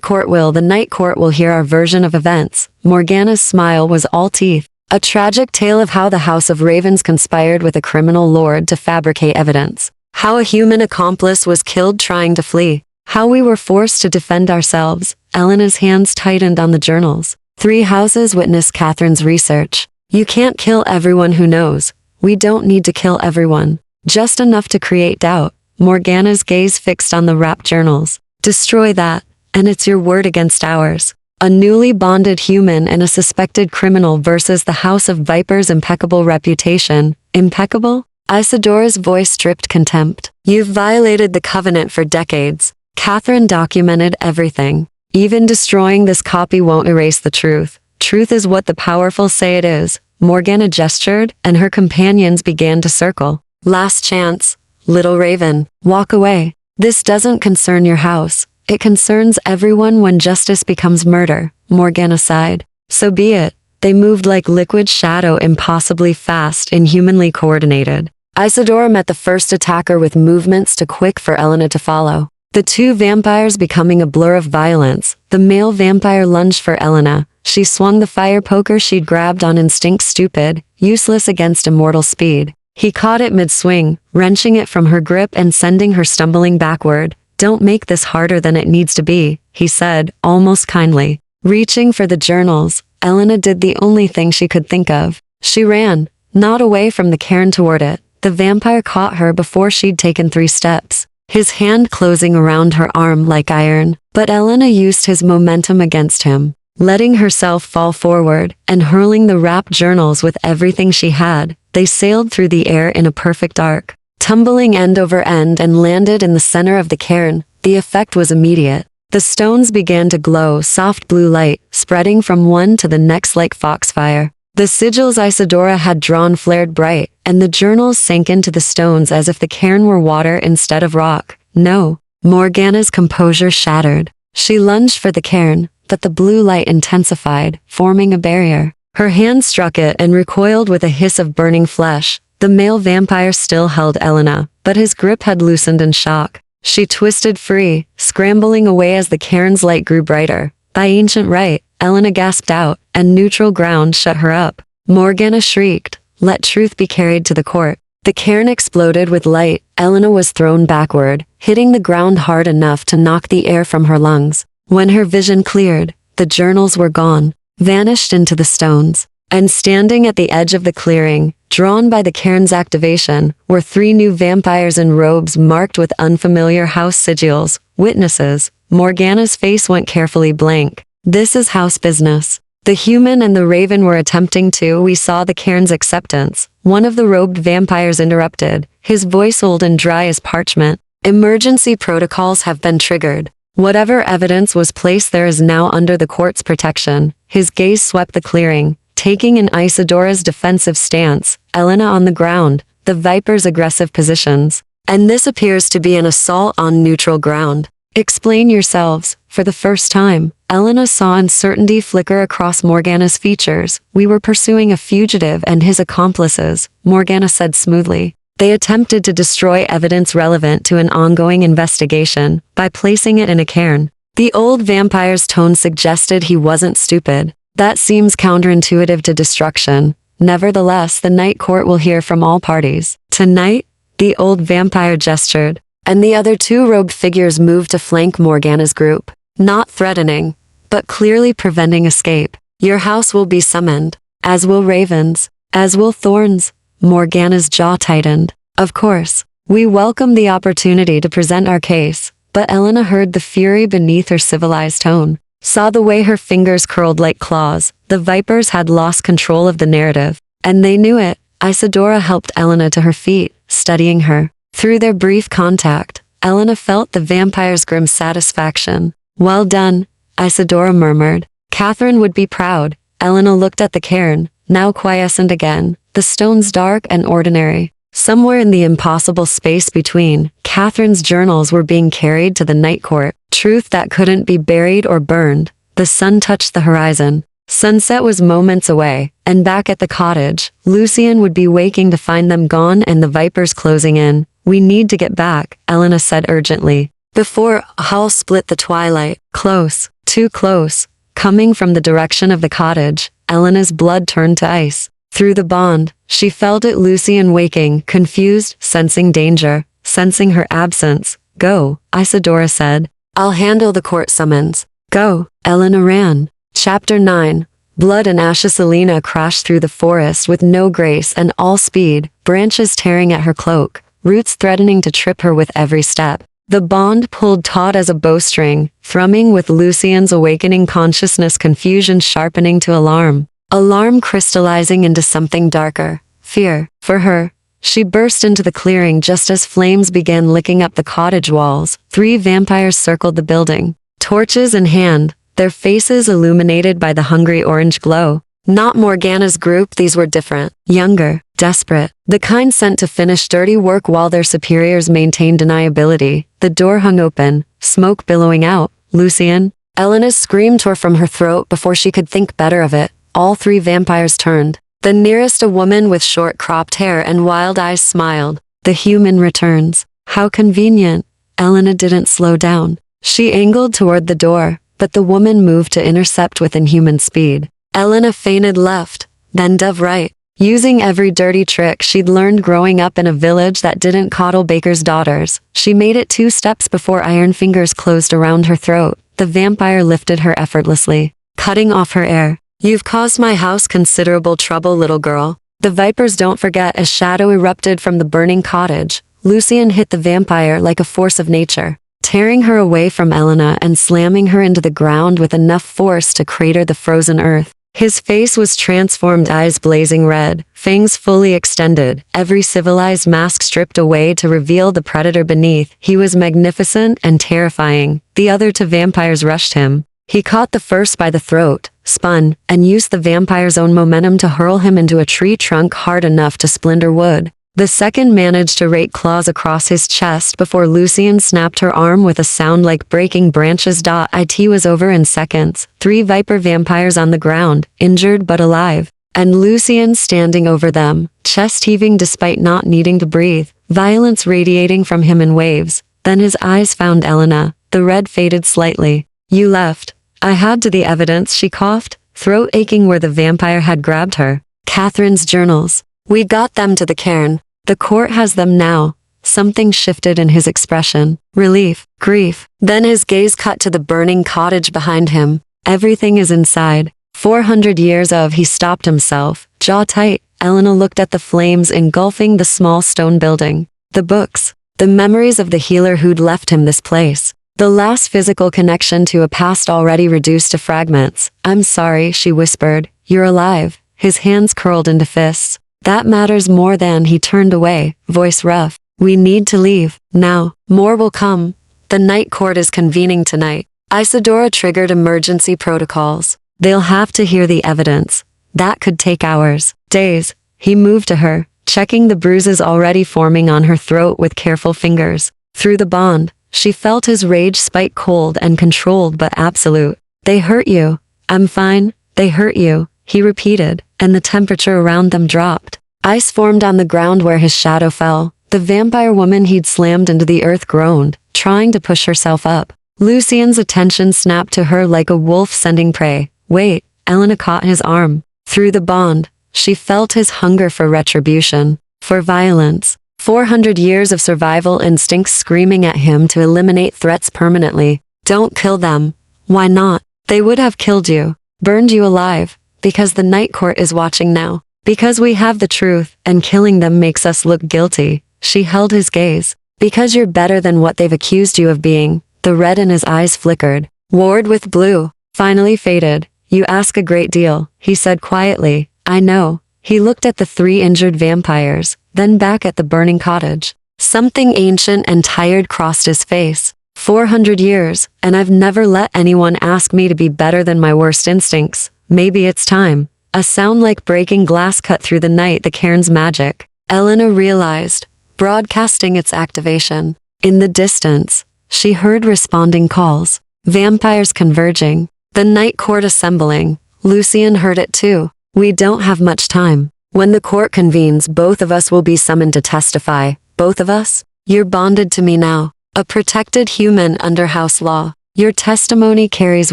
Court will hear our version of events. Morgana's smile was all teeth. A tragic tale of how the House of Ravens conspired with a criminal lord to fabricate evidence. How a human accomplice was killed trying to flee. How we were forced to defend ourselves. Elena's hands tightened on the journals. 3 houses witnessed Catherine's research. You can't kill everyone who knows. We don't need to kill everyone. Just enough to create doubt. Morgana's gaze fixed on the wrapped journals. Destroy that, and it's your word against ours. A newly bonded human and a suspected criminal versus the House of Vipers' impeccable reputation. Impeccable? Isadora's voice dripped contempt. You've violated the covenant for decades. Catherine documented everything. Even destroying this copy won't erase the truth. Truth is what the powerful say it is. Morgana gestured, and her companions began to circle. Last chance. Little Raven, walk away. This doesn't concern your house. It concerns everyone when justice becomes murder, Morgana sighed. So be it. They moved like liquid shadow, impossibly fast, inhumanly coordinated. Isadora met the first attacker with movements too quick for Elena to follow. The 2 vampires becoming a blur of violence. The male vampire lunged for Elena. She swung the fire poker she'd grabbed on instinct, stupid, useless against immortal speed. He caught it mid-swing, wrenching it from her grip and sending her stumbling backward. Don't make this harder than it needs to be, he said, almost kindly. Reaching for the journals, Elena did the only thing she could think of. She ran, not away from the cairn toward it. The vampire caught her before she'd taken 3 steps, his hand closing around her arm like iron. But Elena used his momentum against him, letting herself fall forward and hurling the wrapped journals with everything she had. They sailed through the air in a perfect arc, tumbling end over end and landed in the center of the cairn. The effect was immediate. The stones began to glow, soft blue light, spreading from one to the next like foxfire. The sigils Isadora had drawn flared bright, and the journals sank into the stones as if the cairn were water instead of rock. No. Morgana's composure shattered. She lunged for the cairn, but the blue light intensified, forming a barrier. Her hand struck it and recoiled with a hiss of burning flesh. The male vampire still held Elena, but his grip had loosened in shock. She twisted free, scrambling away as the cairn's light grew brighter. By ancient right, Elena gasped out, and neutral ground shut her up. Morgana shrieked, let truth be carried to the court. The cairn exploded with light. Elena was thrown backward, hitting the ground hard enough to knock the air from her lungs. When her vision cleared, the journals were gone, vanished into the stones. And standing at the edge of the clearing, drawn by the cairn's activation, were 3 new vampires in robes marked with unfamiliar house sigils, witnesses. Morgana's face went carefully blank. This is house business. The human and the raven were attempting to. We saw the cairn's acceptance. One of the robed vampires interrupted, his voice old and dry as parchment. Emergency protocols have been triggered. Whatever evidence was placed there is now under the court's protection. His gaze swept the clearing, taking in Isadora's defensive stance, Elena on the ground, the Viper's aggressive positions. And this appears to be an assault on neutral ground. Explain yourselves. For the first time, Elena saw uncertainty flicker across Morgana's features. We were pursuing a fugitive and his accomplices, Morgana said smoothly. They attempted to destroy evidence relevant to an ongoing investigation by placing it in a cairn. The old vampire's tone suggested he wasn't stupid. That seems counterintuitive to destruction. Nevertheless, the Night Court will hear from all parties. Tonight, the old vampire gestured, and the other 2 robed figures moved to flank Morgana's group. Not threatening, but clearly preventing escape. Your house will be summoned, as will ravens, as will thorns. Morgana's jaw tightened. Of course, we welcome the opportunity to present our case, but Elena heard the fury beneath her civilized tone, saw the way her fingers curled like claws. The vipers had lost control of the narrative, and they knew it. Isadora helped Elena to her feet, studying her. Through their brief contact, Elena felt the vampire's grim satisfaction. Well done, Isadora murmured. Catherine would be proud. Elena looked at the cairn, now quiescent again, the stones dark and ordinary. Somewhere in the impossible space between, Catherine's journals were being carried to the night court, truth that couldn't be buried or burned. The sun touched the horizon. Sunset was moments away, and back at the cottage, Lucian would be waking to find them gone and the vipers closing in. We need to get back, Elena said urgently. Before a howl split the twilight, close, too close. Coming from the direction of the cottage, Elena's blood turned to ice. Through the bond, she felt it. Lucian waking, confused, sensing danger, sensing her absence. Go, Isadora said. I'll handle the court summons. Go, Elena ran. Chapter 9. Blood and ashes. Selena crashed through the forest with no grace and all speed, branches tearing at her cloak, roots threatening to trip her with every step. The bond pulled taut as a bowstring, thrumming with Lucian's awakening consciousness, confusion sharpening to alarm. Alarm crystallizing into something darker. Fear. For her. She burst into the clearing just as flames began licking up the cottage walls. 3 vampires circled the building, torches in hand, their faces illuminated by the hungry orange glow. Not Morgana's group, these were different, younger, desperate, the kind sent to finish dirty work while their superiors maintained deniability. The door hung open, smoke billowing out. Lucian? Elena's scream tore from her throat before she could think better of it. All 3 vampires turned. The nearest, a woman with short cropped hair and wild eyes, smiled. The human returns. How convenient. Elena didn't slow down. She angled toward the door, but the woman moved to intercept with inhuman speed. Elena feinted left, then dove right, using every dirty trick she'd learned growing up in a village that didn't coddle baker's daughters. She made it 2 steps before iron fingers closed around her throat. The vampire lifted her effortlessly, cutting off her air. You've caused my house considerable trouble, little girl. The vipers don't forget. A shadow erupted from the burning cottage. Lucian hit the vampire like a force of nature, tearing her away from Elena and slamming her into the ground with enough force to crater the frozen earth. His face was transformed, eyes blazing red, fangs fully extended, every civilized mask stripped away to reveal the predator beneath. He was magnificent and terrifying. The other 2 vampires rushed him. He caught the first by the throat, spun, and used the vampire's own momentum to hurl him into a tree trunk hard enough to splinter wood. The second managed to rake claws across his chest before Lucian snapped her arm with a sound like breaking branches. It was over in seconds. 3 viper vampires on the ground, injured but alive, and Lucian standing over them, chest heaving despite not needing to breathe, violence radiating from him in waves. Then his eyes found Elena. The red faded slightly. You left. I had to. The evidence, she coughed, throat aching where the vampire had grabbed her. Catherine's journals. We got them to the cairn. The court has them now. Something shifted in his expression. Relief, grief. Then his gaze cut to the burning cottage behind him. Everything is inside. 400 years of. He stopped himself, jaw tight. Elena looked at the flames engulfing the small stone building. The books. The memories of the healer who'd left him this place. The last physical connection to a past already reduced to fragments. I'm sorry, she whispered. You're alive. His hands curled into fists. That matters more than. He turned away, voice rough. We need to leave, now. More will come. The night court is convening tonight. Isadora triggered emergency protocols. They'll have to hear the evidence. That could take hours, days. He moved to her, checking the bruises already forming on her throat with careful fingers. Through the bond, she felt his rage spike, cold and controlled but absolute. They hurt you. I'm fine. They hurt you, he repeated, and the temperature around them dropped. Ice formed on the ground where his shadow fell. The vampire woman he'd slammed into the earth groaned, trying to push herself up. Lucian's attention snapped to her like a wolf scenting prey. Wait, Elena caught his arm. Through the bond, she felt his hunger for retribution, for violence. 400 years of survival instincts screaming at him to eliminate threats permanently. Don't kill them. Why not? They would have killed you, burned you alive, because the night court is watching now. Because we have the truth, and killing them makes us look guilty. She held his gaze. Because you're better than what they've accused you of being. The red in his eyes flickered, warred with blue, finally faded. You ask a great deal, he said quietly. I know. He looked at the 3 injured vampires, then back at the burning cottage. Something ancient and tired crossed his face. 400 years, and I've never let anyone ask me to be better than my worst instincts. Maybe it's time. A sound like breaking glass cut through the night, the cairn's magic. Elena realized, broadcasting its activation. In the distance, she heard responding calls. Vampires converging. The night court assembling. Lucian heard it too. We don't have much time. When the court convenes, both of us will be summoned to testify. Both of us? You're bonded to me now. A protected human under house law. Your testimony carries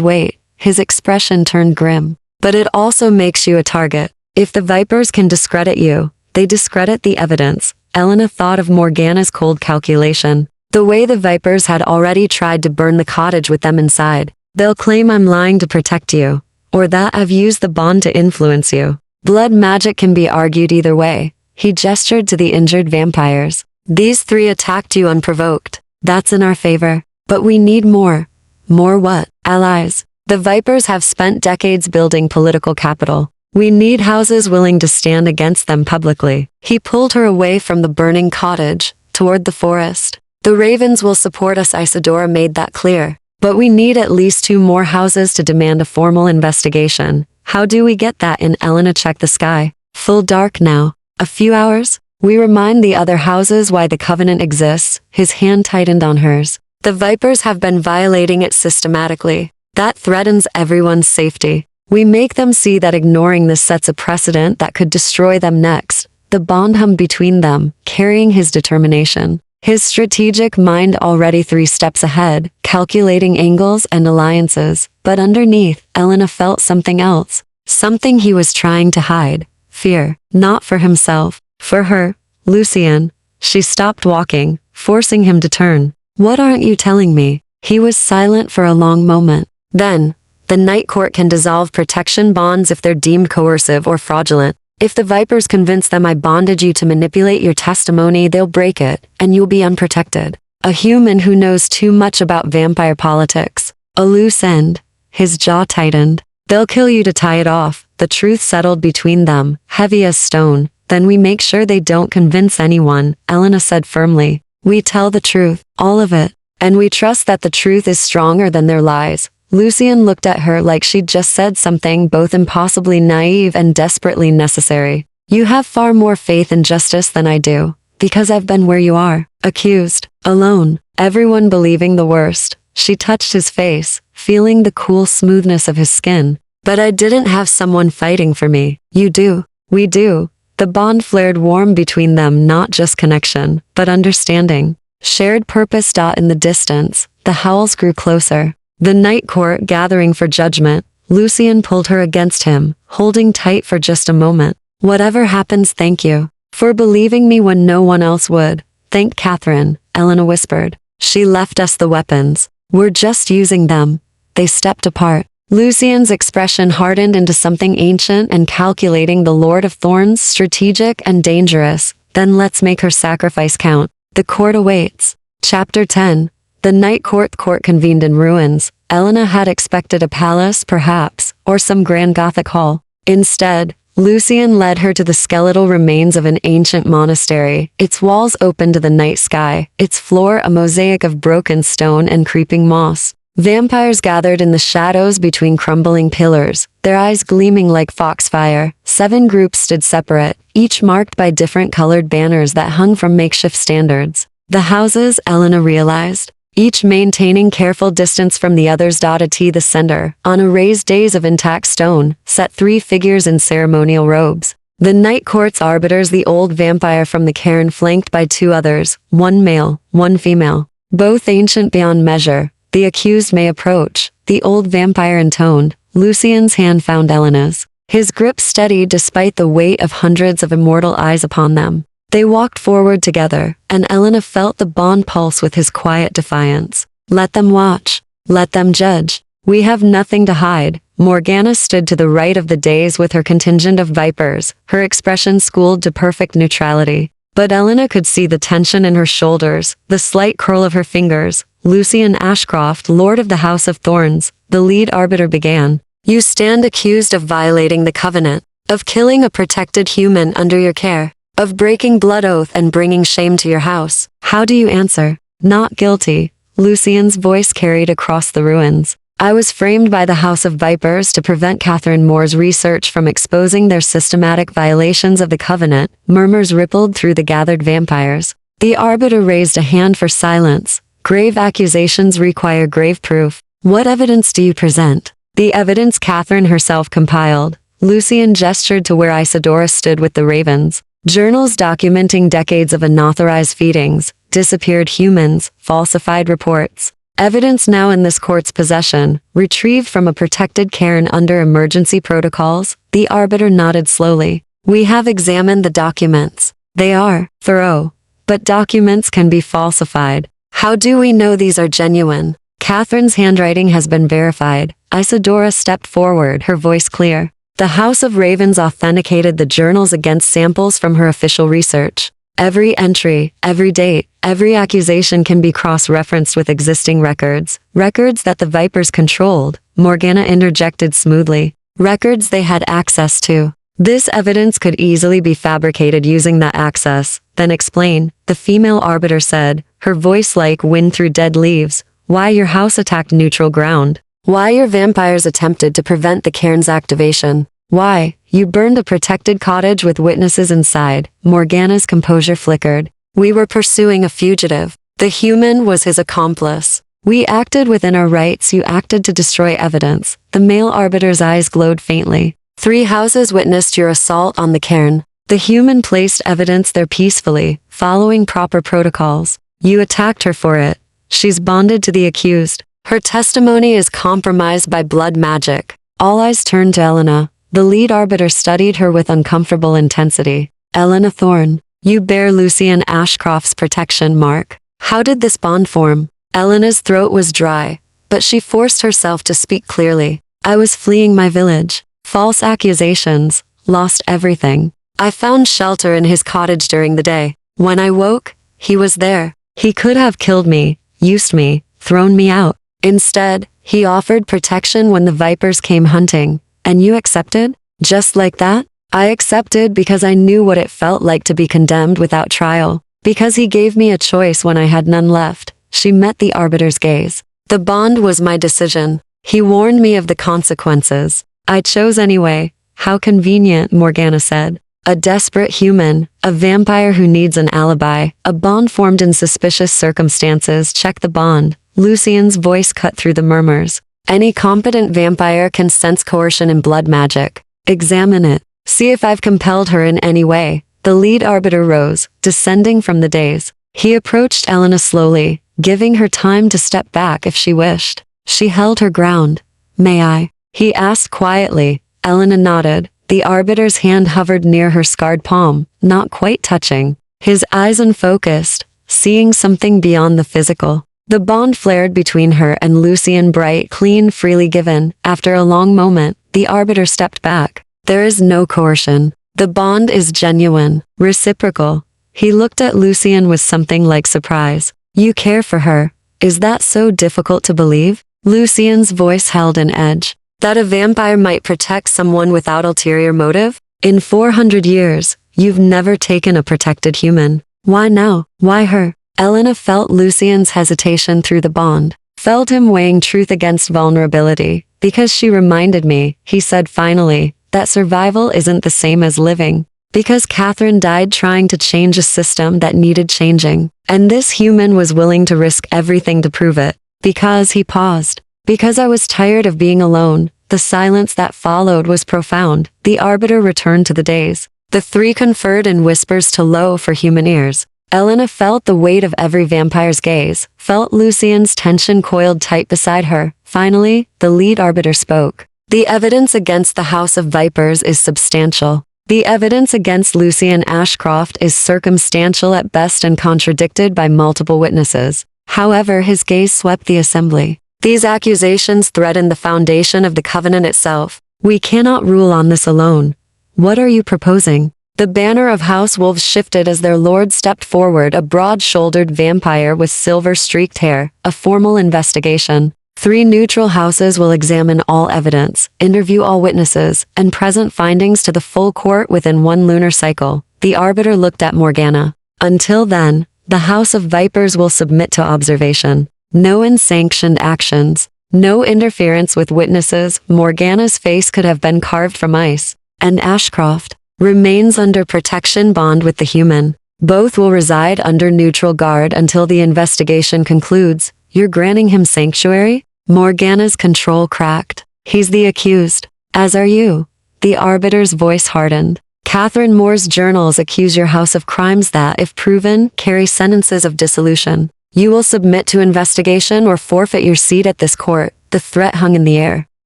weight. His expression turned grim. But it also makes you a target. If the Vipers can discredit you, they discredit the evidence. Elena thought of Morgana's cold calculation. The way the Vipers had already tried to burn the cottage with them inside. They'll claim I'm lying to protect you. Or that I've used the bond to influence you. Blood magic can be argued either way. He gestured to the injured vampires. These 3 attacked you unprovoked. That's in our favor. But we need more. More what? Allies. The Vipers have spent decades building political capital. We need houses willing to stand against them publicly. He pulled her away from the burning cottage, toward the forest. The Ravens will support us, Isadora made that clear. But we need at least 2 more houses to demand a formal investigation. How do we get that in? Elena checked the sky. Full dark now. A few hours? We remind the other houses why the covenant exists. His hand tightened on hers. The Vipers have been violating it systematically. That threatens everyone's safety. We make them see that ignoring this sets a precedent that could destroy them next. The bond hummed between them, carrying his determination. His strategic mind already 3 steps ahead, calculating angles and alliances. But underneath, Elena felt something else. Something he was trying to hide. Fear. Not for himself. For her. Lucian. She stopped walking, forcing him to turn. What aren't you telling me? He was silent for a long moment. Then, the night court can dissolve protection bonds if they're deemed coercive or fraudulent. If the Vipers convince them I bonded you to manipulate your testimony, they'll break it, and you'll be unprotected. A human who knows too much about vampire politics. A loose end. His jaw tightened. They'll kill you to tie it off. The truth settled between them, heavy as stone. Then we make sure they don't convince anyone, Elena said firmly. We tell the truth, all of it. And we trust that the truth is stronger than their lies. Lucian looked at her like she'd just said something both impossibly naive and desperately necessary. You have far more faith in justice than I do. Because I've been where you are. Accused. Alone. Everyone believing the worst. She touched his face, feeling the cool smoothness of his skin. But I didn't have someone fighting for me. You do. We do. The bond flared warm between them, not just connection, but understanding. Shared purpose. In the distance, the howls grew closer. The night court gathering for judgment. Lucian pulled her against him, holding tight for just a moment. Whatever happens, thank you. For believing me when no one else would. Thank Catherine, Elena whispered. She left us the weapons. We're just using them. They stepped apart. Lucian's expression hardened into something ancient and calculating. The Lord of Thorns, strategic and dangerous. Then let's make her sacrifice count. The court awaits. Chapter 10. The night court convened in ruins. Elena had expected a palace, perhaps, or some grand Gothic hall. Instead, Lucian led her to the skeletal remains of an ancient monastery, its walls open to the night sky, its floor a mosaic of broken stone and creeping moss. Vampires gathered in the shadows between crumbling pillars, their eyes gleaming like foxfire. 7 groups stood separate, each marked by different colored banners that hung from makeshift standards. The houses, Elena realized, each maintaining careful distance from the others. The center, on a raised dais of intact stone, sat 3 figures in ceremonial robes. The night court's arbiters, the old vampire from the cairn flanked by 2 others, 1 male, 1 female. Both ancient beyond measure. The accused may approach, the old vampire intoned. Lucian's hand found Elena's. His grip steady despite the weight of hundreds of immortal eyes upon them. They walked forward together, and Elena felt the bond pulse with his quiet defiance. Let them watch. Let them judge. We have nothing to hide. Morgana stood to the right of the dais with her contingent of vipers, her expression schooled to perfect neutrality. But Elena could see the tension in her shoulders, the slight curl of her fingers. Lucian Ashcroft, Lord of the House of Thorns, the lead arbiter began. You stand accused of violating the covenant, of killing a protected human under your care, of breaking blood oath and bringing shame to your house. How do you answer? Not guilty. Lucian's voice carried across the ruins. I was framed by the House of Vipers to prevent Catherine Moore's research from exposing their systematic violations of the covenant. Murmurs rippled through the gathered vampires. The arbiter raised a hand for silence. Grave accusations require grave proof. What evidence do you present? The evidence Catherine herself compiled. Lucian gestured to where Isadora stood with the ravens. Journals documenting decades of unauthorized feedings, disappeared humans, falsified reports. Evidence now in this court's possession, retrieved from a protected cairn under emergency protocols. The arbiter nodded slowly. We have examined the documents. They are thorough. But documents can be falsified. How do we know these are genuine? Catherine's handwriting has been verified. Isadora stepped forward, her voice clear. The House of Ravens authenticated the journals against samples from her official research. Every entry, every date, every accusation can be cross-referenced with existing records. Records that the Vipers controlled, Morgana interjected smoothly. Records they had access to. This evidence could easily be fabricated using that access. Then explain, the female arbiter said, her voice like wind through dead leaves. Why your house attacked neutral ground. Why your vampires attempted to prevent the cairn's activation. Why, you burned a protected cottage with witnesses inside. Morgana's composure flickered. We were pursuing a fugitive. The human was his accomplice. We acted within our rights, you acted to destroy evidence. The male arbiter's eyes glowed faintly. 3 houses witnessed your assault on the cairn. The human placed evidence there peacefully, following proper protocols. You attacked her for it. She's bonded to the accused. Her testimony is compromised by blood magic. All eyes turned to Elena. The lead arbiter studied her with uncomfortable intensity. Elena Thorne, you bear Lucian Ashcroft's protection mark. How did this bond form? Elena's throat was dry, but she forced herself to speak clearly. I was fleeing my village. False accusations. Lost everything. I found shelter in his cottage during the day. When I woke, he was there. He could have killed me, used me, thrown me out. Instead, he offered protection when the Vipers came hunting. And you accepted? Just like that? I accepted because I knew what it felt like to be condemned without trial. Because he gave me a choice when I had none left. She met the arbiter's gaze. The bond was my decision. He warned me of the consequences. I chose anyway. How convenient, Morgana said. A desperate human, a vampire who needs an alibi, a bond formed in suspicious circumstances. Check the bond. Lucian's voice cut through the murmurs. Any competent vampire can sense coercion in blood magic. Examine it. See if I've compelled her in any way. The lead arbiter rose, descending from the dais. He approached Elena slowly, giving her time to step back if she wished. She held her ground. May I? He asked quietly. Elena nodded. The arbiter's hand hovered near her scarred palm, not quite touching. His eyes unfocused, seeing something beyond the physical. The bond flared between her and Lucian, bright, clean, freely given. After a long moment, the arbiter stepped back. There is no coercion. The bond is genuine, reciprocal. He looked at Lucian with something like surprise. You care for her. Is that so difficult to believe? Lucian's voice held an edge. That a vampire might protect someone without ulterior motive? In 400 years, you've never taken a protected human. Why now? Why her? Elena felt Lucian's hesitation through the bond, felt him weighing truth against vulnerability. Because she reminded me, he said finally, that survival isn't the same as living. Because Catherine died trying to change a system that needed changing. And this human was willing to risk everything to prove it. Because he paused. Because I was tired of being alone. The silence that followed was profound. The arbiter returned to the dais. The 3 conferred in whispers too low for human ears. Elena felt the weight of every vampire's gaze, felt Lucian's tension coiled tight beside her. Finally, the lead arbiter spoke. The evidence against the House of Vipers is substantial. The evidence against Lucian Ashcroft is circumstantial at best and contradicted by multiple witnesses. However, his gaze swept the assembly. These accusations threaten the foundation of the covenant itself. We cannot rule on this alone. What are you proposing? The banner of House Wolves shifted as their lord stepped forward, a broad-shouldered vampire with silver-streaked hair. A formal investigation. 3 neutral houses will examine all evidence, interview all witnesses, and present findings to the full court within 1 lunar cycle. The arbiter looked at Morgana. Until then, the House of Vipers will submit to observation. No unsanctioned actions. No interference with witnesses. Morgana's face could have been carved from ice. And Ashcroft remains under protection bond with the human. Both will reside under neutral guard until the investigation concludes. You're granting him sanctuary? Morgana's control cracked. He's the accused. As are you. The arbiter's voice hardened. Catherine Moore's journals accuse your house of crimes that, if proven, carry sentences of dissolution. You will submit to investigation or forfeit your seat at this court. The threat hung in the air.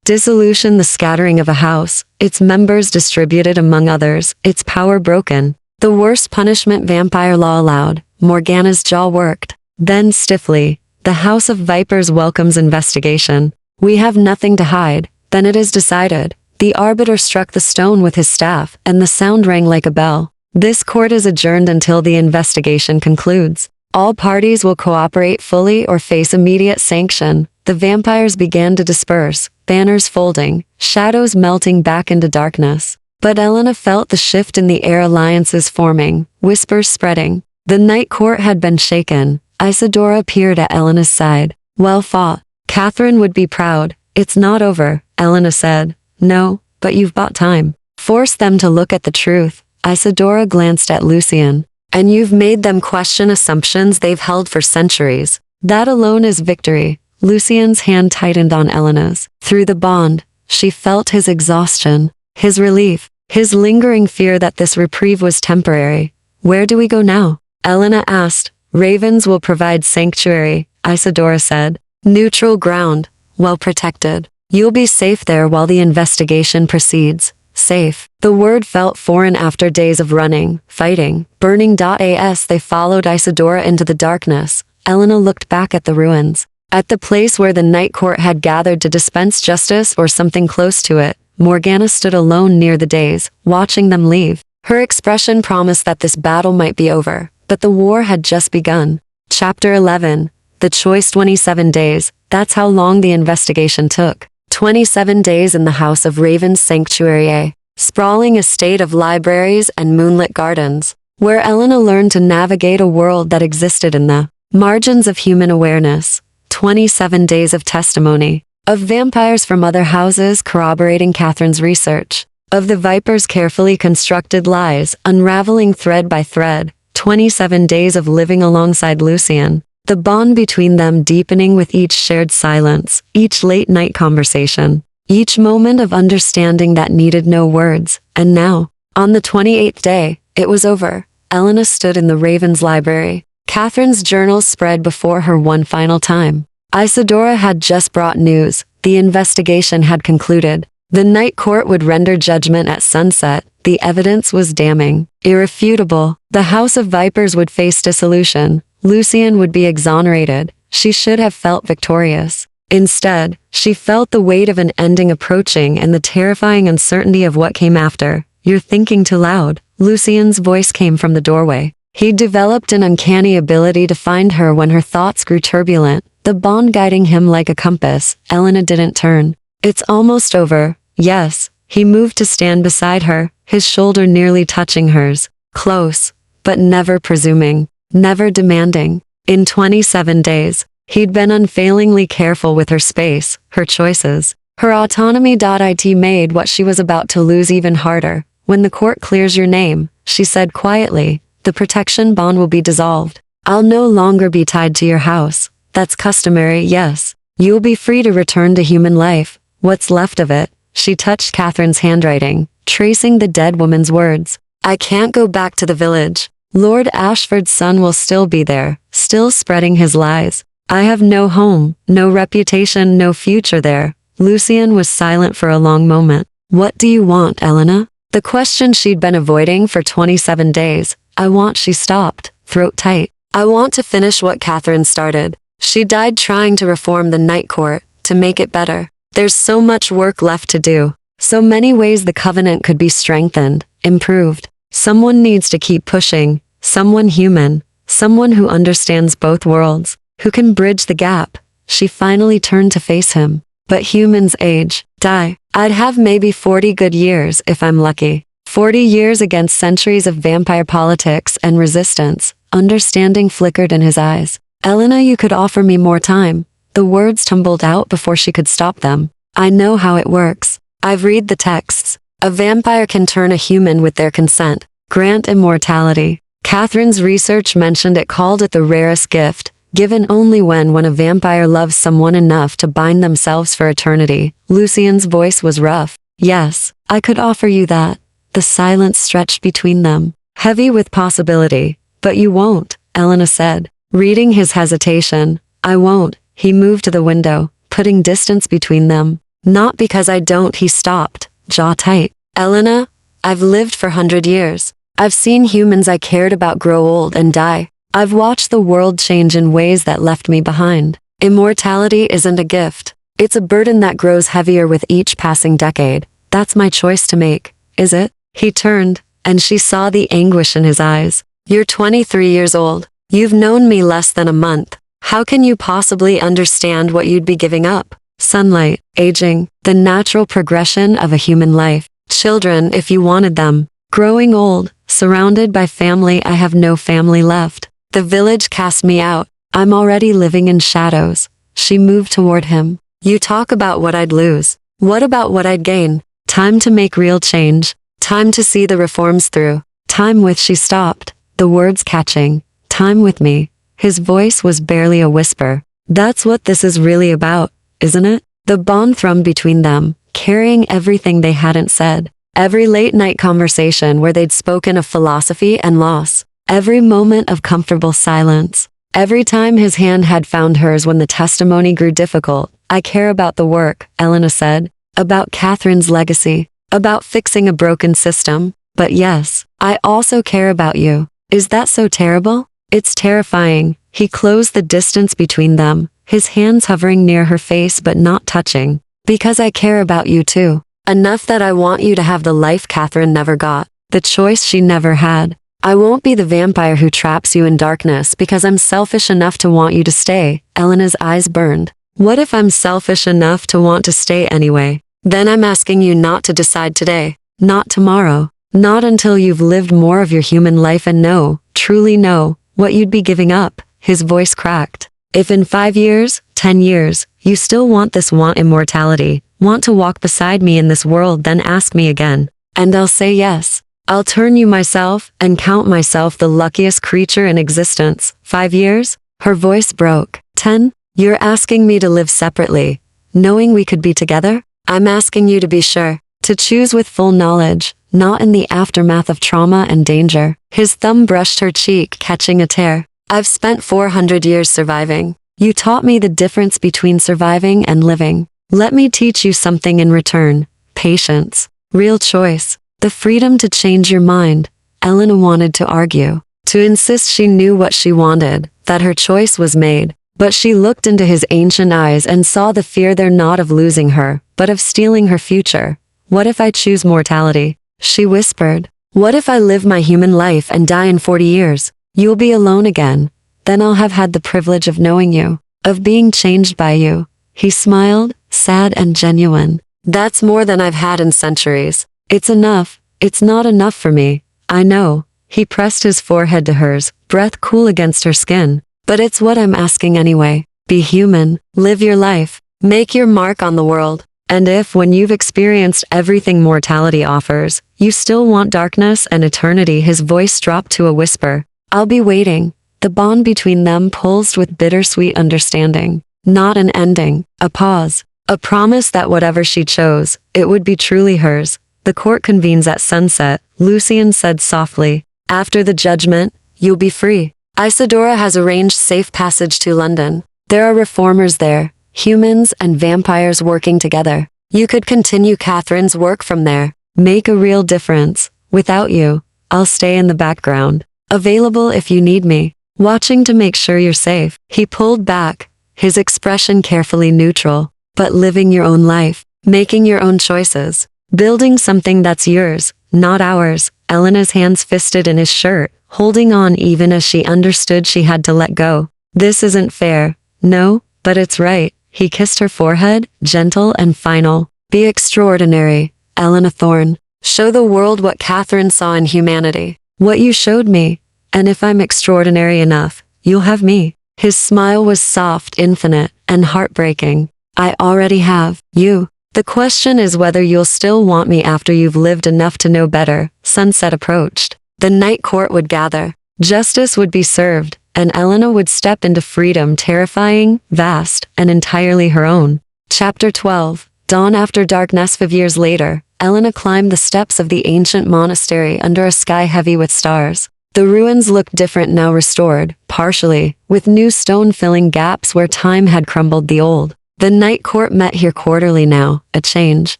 Dissolution, the scattering of a house, its members distributed among others, its power broken. The worst punishment vampire law allowed. Morgana's jaw worked. Then stiffly, the House of Vipers welcomes investigation. We have nothing to hide. Then it is decided. The arbiter struck the stone with his staff, and the sound rang like a bell. This court is adjourned until the investigation concludes. All parties will cooperate fully or face immediate sanction. The vampires began to disperse, banners folding, shadows melting back into darkness. But Elena felt the shift in the air, alliances forming, whispers spreading. The night court had been shaken. Isadora appeared at Elena's side. Well fought. Catherine would be proud. It's not over, Elena said. No, but you've bought time. Force them to look at the truth. Isadora glanced at Lucien. And you've made them question assumptions they've held for centuries. That alone is victory. Lucien's hand tightened on Elena's. Through the bond, she felt his exhaustion, his relief, his lingering fear that this reprieve was temporary. Where do we go now? Elena asked. Ravens will provide sanctuary, Isadora said. Neutral ground, well protected. You'll be safe there while the investigation proceeds. Safe. The word felt foreign after days of running, fighting, burning. As they followed Isadora into the darkness, Elena looked back at the ruins. At the place where the night court had gathered to dispense justice or something close to it, Morgana stood alone near the days, watching them leave. Her expression promised that this battle might be over, but the war had just begun. Chapter 11. The choice. 27 days. That's how long the investigation took. 27 days in the House of Raven's sanctuary, a sprawling estate of libraries and moonlit gardens, where Elena learned to navigate a world that existed in the margins of human awareness. 27 days of testimony, of vampires from other houses corroborating Catherine's research, of the Vipers' carefully constructed lies unraveling thread by thread. 27 days of living alongside Lucien, the bond between them deepening with each shared silence, each late-night conversation, each moment of understanding that needed no words. And now, on the 28th day, it was over. Elena stood in the Raven's library. Catherine's journals spread before her one final time. Isadora had just brought news. The investigation had concluded. The night court would render judgment at sunset. The evidence was damning, irrefutable. The House of Vipers would face dissolution. Lucien would be exonerated. She should have felt victorious. Instead, she felt the weight of an ending approaching and the terrifying uncertainty of what came after. You're thinking too loud. Lucien's voice came from the doorway. He developed an uncanny ability to find her when her thoughts grew turbulent, the bond guiding him like a compass. Elena didn't turn. It's almost over. Yes. He moved to stand beside her, his shoulder nearly touching hers. Close, but never presuming, never demanding. In 27 days, he'd been unfailingly careful with her space, her choices, her autonomy. It made what she was about to lose even harder. When the court clears your name, she said quietly, the protection bond will be dissolved. I'll no longer be tied to your house. That's customary, yes. You'll be free to return to human life. What's left of it? She touched Catherine's handwriting, tracing the dead woman's words. I can't go back to the village. Lord Ashford's son will still be there, still spreading his lies. I have no home, no reputation, no future there. Lucien was silent for a long moment. What do you want, Elena? The question she'd been avoiding for 27 days. I want, she stopped, throat tight. I want to finish what Catherine started. She died trying to reform the night court, to make it better. There's so much work left to do. So many ways the covenant could be strengthened, improved. Someone needs to keep pushing. Someone human. Someone who understands both worlds. Who can bridge the gap. She finally turned to face him. But humans age, die. I'd have maybe 40 good years if I'm lucky. 40 years against centuries of vampire politics and resistance. Understanding flickered in his eyes. Elena, you could offer me more time. The words tumbled out before she could stop them. I know how it works. I've read the texts. A vampire can turn a human with their consent, grant immortality. Catherine's research mentioned it, called it the rarest gift, given only when a vampire loves someone enough to bind themselves for eternity. Lucien's voice was rough. Yes, I could offer you that. The silence stretched between them, heavy with possibility. But you won't, Elena said, reading his hesitation. I won't. He moved to the window, putting distance between them. Not because I don't, he stopped, jaw tight. Elena, I've lived for 100 years. I've seen humans I cared about grow old and die. I've watched the world change in ways that left me behind. Immortality isn't a gift. It's a burden that grows heavier with each passing decade. That's my choice to make, is it? He turned, and she saw the anguish in his eyes. You're 23 years old. You've known me less than a month. How can you possibly understand what you'd be giving up? Sunlight, aging, the natural progression of a human life. Children if you wanted them. Growing old, surrounded by family. I have no family left. The village cast me out. I'm already living in shadows. She moved toward him. You talk about what I'd lose. What about what I'd gain? Time to make real change. Time to see the reforms through. Time with. She stopped, the words catching. Time with me. His voice was barely a whisper. That's what this is really about, isn't it? The bond thrummed between them, carrying everything they hadn't said. Every late-night conversation where they'd spoken of philosophy and loss. Every moment of comfortable silence. Every time his hand had found hers when the testimony grew difficult. I care about the work, Elena said. About Catherine's legacy. About fixing a broken system. But yes, I also care about you. Is that so terrible? It's terrifying. He closed the distance between them, his hands hovering near her face but not touching. Because I care about you too. Enough that I want you to have the life Catherine never got, the choice she never had. I won't be the vampire who traps you in darkness because I'm selfish enough to want you to stay. Elena's eyes burned. What if I'm selfish enough to want to stay anyway? Then I'm asking you not to decide today, not tomorrow, not until you've lived more of your human life and know, truly know, what you'd be giving up. His voice cracked. If in 5 years, 10 years, you still want this, want immortality, want to walk beside me in this world, then ask me again. And I'll say yes. I'll turn you myself and count myself the luckiest creature in existence. 5 years? Her voice broke. 10? You're asking me to live separately, knowing we could be together? I'm asking you to be sure, to choose with full knowledge, not in the aftermath of trauma and danger. His thumb brushed her cheek, catching a tear. I've spent 400 years surviving. You taught me the difference between surviving and living. Let me teach you something in return. Patience. Real choice. The freedom to change your mind. Elena wanted to argue, to insist she knew what she wanted, that her choice was made. But she looked into his ancient eyes and saw the fear there, not of losing her, but of stealing her future. What if I choose mortality? She whispered. What if I live my human life and die in 40 years? You'll be alone again. Then I'll have had the privilege of knowing you, of being changed by you. He smiled, sad and genuine. That's more than I've had in centuries. It's enough. It's not enough for me. I know. He pressed his forehead to hers, breath cool against her skin. But it's what I'm asking anyway. Be human. Live your life. Make your mark on the world. And if, when you've experienced everything mortality offers, you still want darkness and eternity, his voice dropped to a whisper. I'll be waiting. The bond between them pulsed with bittersweet understanding. Not an ending, a pause. A promise that whatever she chose, it would be truly hers. The court convenes at sunset, Lucien said softly. After the judgment, you'll be free. Isadora has arranged safe passage to London. There are reformers there, humans and vampires working together. You could continue Catherine's work from there. Make a real difference. Without you, I'll stay in the background. Available if you need me. Watching to make sure you're safe. He pulled back, his expression carefully neutral. But living your own life, making your own choices, building something that's yours, not ours. Elena's hands fisted in his shirt, holding on even as she understood she had to let go. This isn't fair. No, but it's right. He kissed her forehead, gentle and final. Be extraordinary, Elena Thorne. Show the world what Catherine saw in humanity. What you showed me. And if I'm extraordinary enough, you'll have me. His smile was soft, infinite, and heartbreaking. I already have you. The question is whether you'll still want me after you've lived enough to know better. Sunset approached. The night court would gather. Justice would be served, and Elena would step into freedom, terrifying, vast, and entirely her own. Chapter 12. Dawn after darkness. 5 years later, Elena climbed the steps of the ancient monastery under a sky heavy with stars. The ruins looked different now, restored, partially, with new stone filling gaps where time had crumbled the old. The night court met here quarterly now, a change.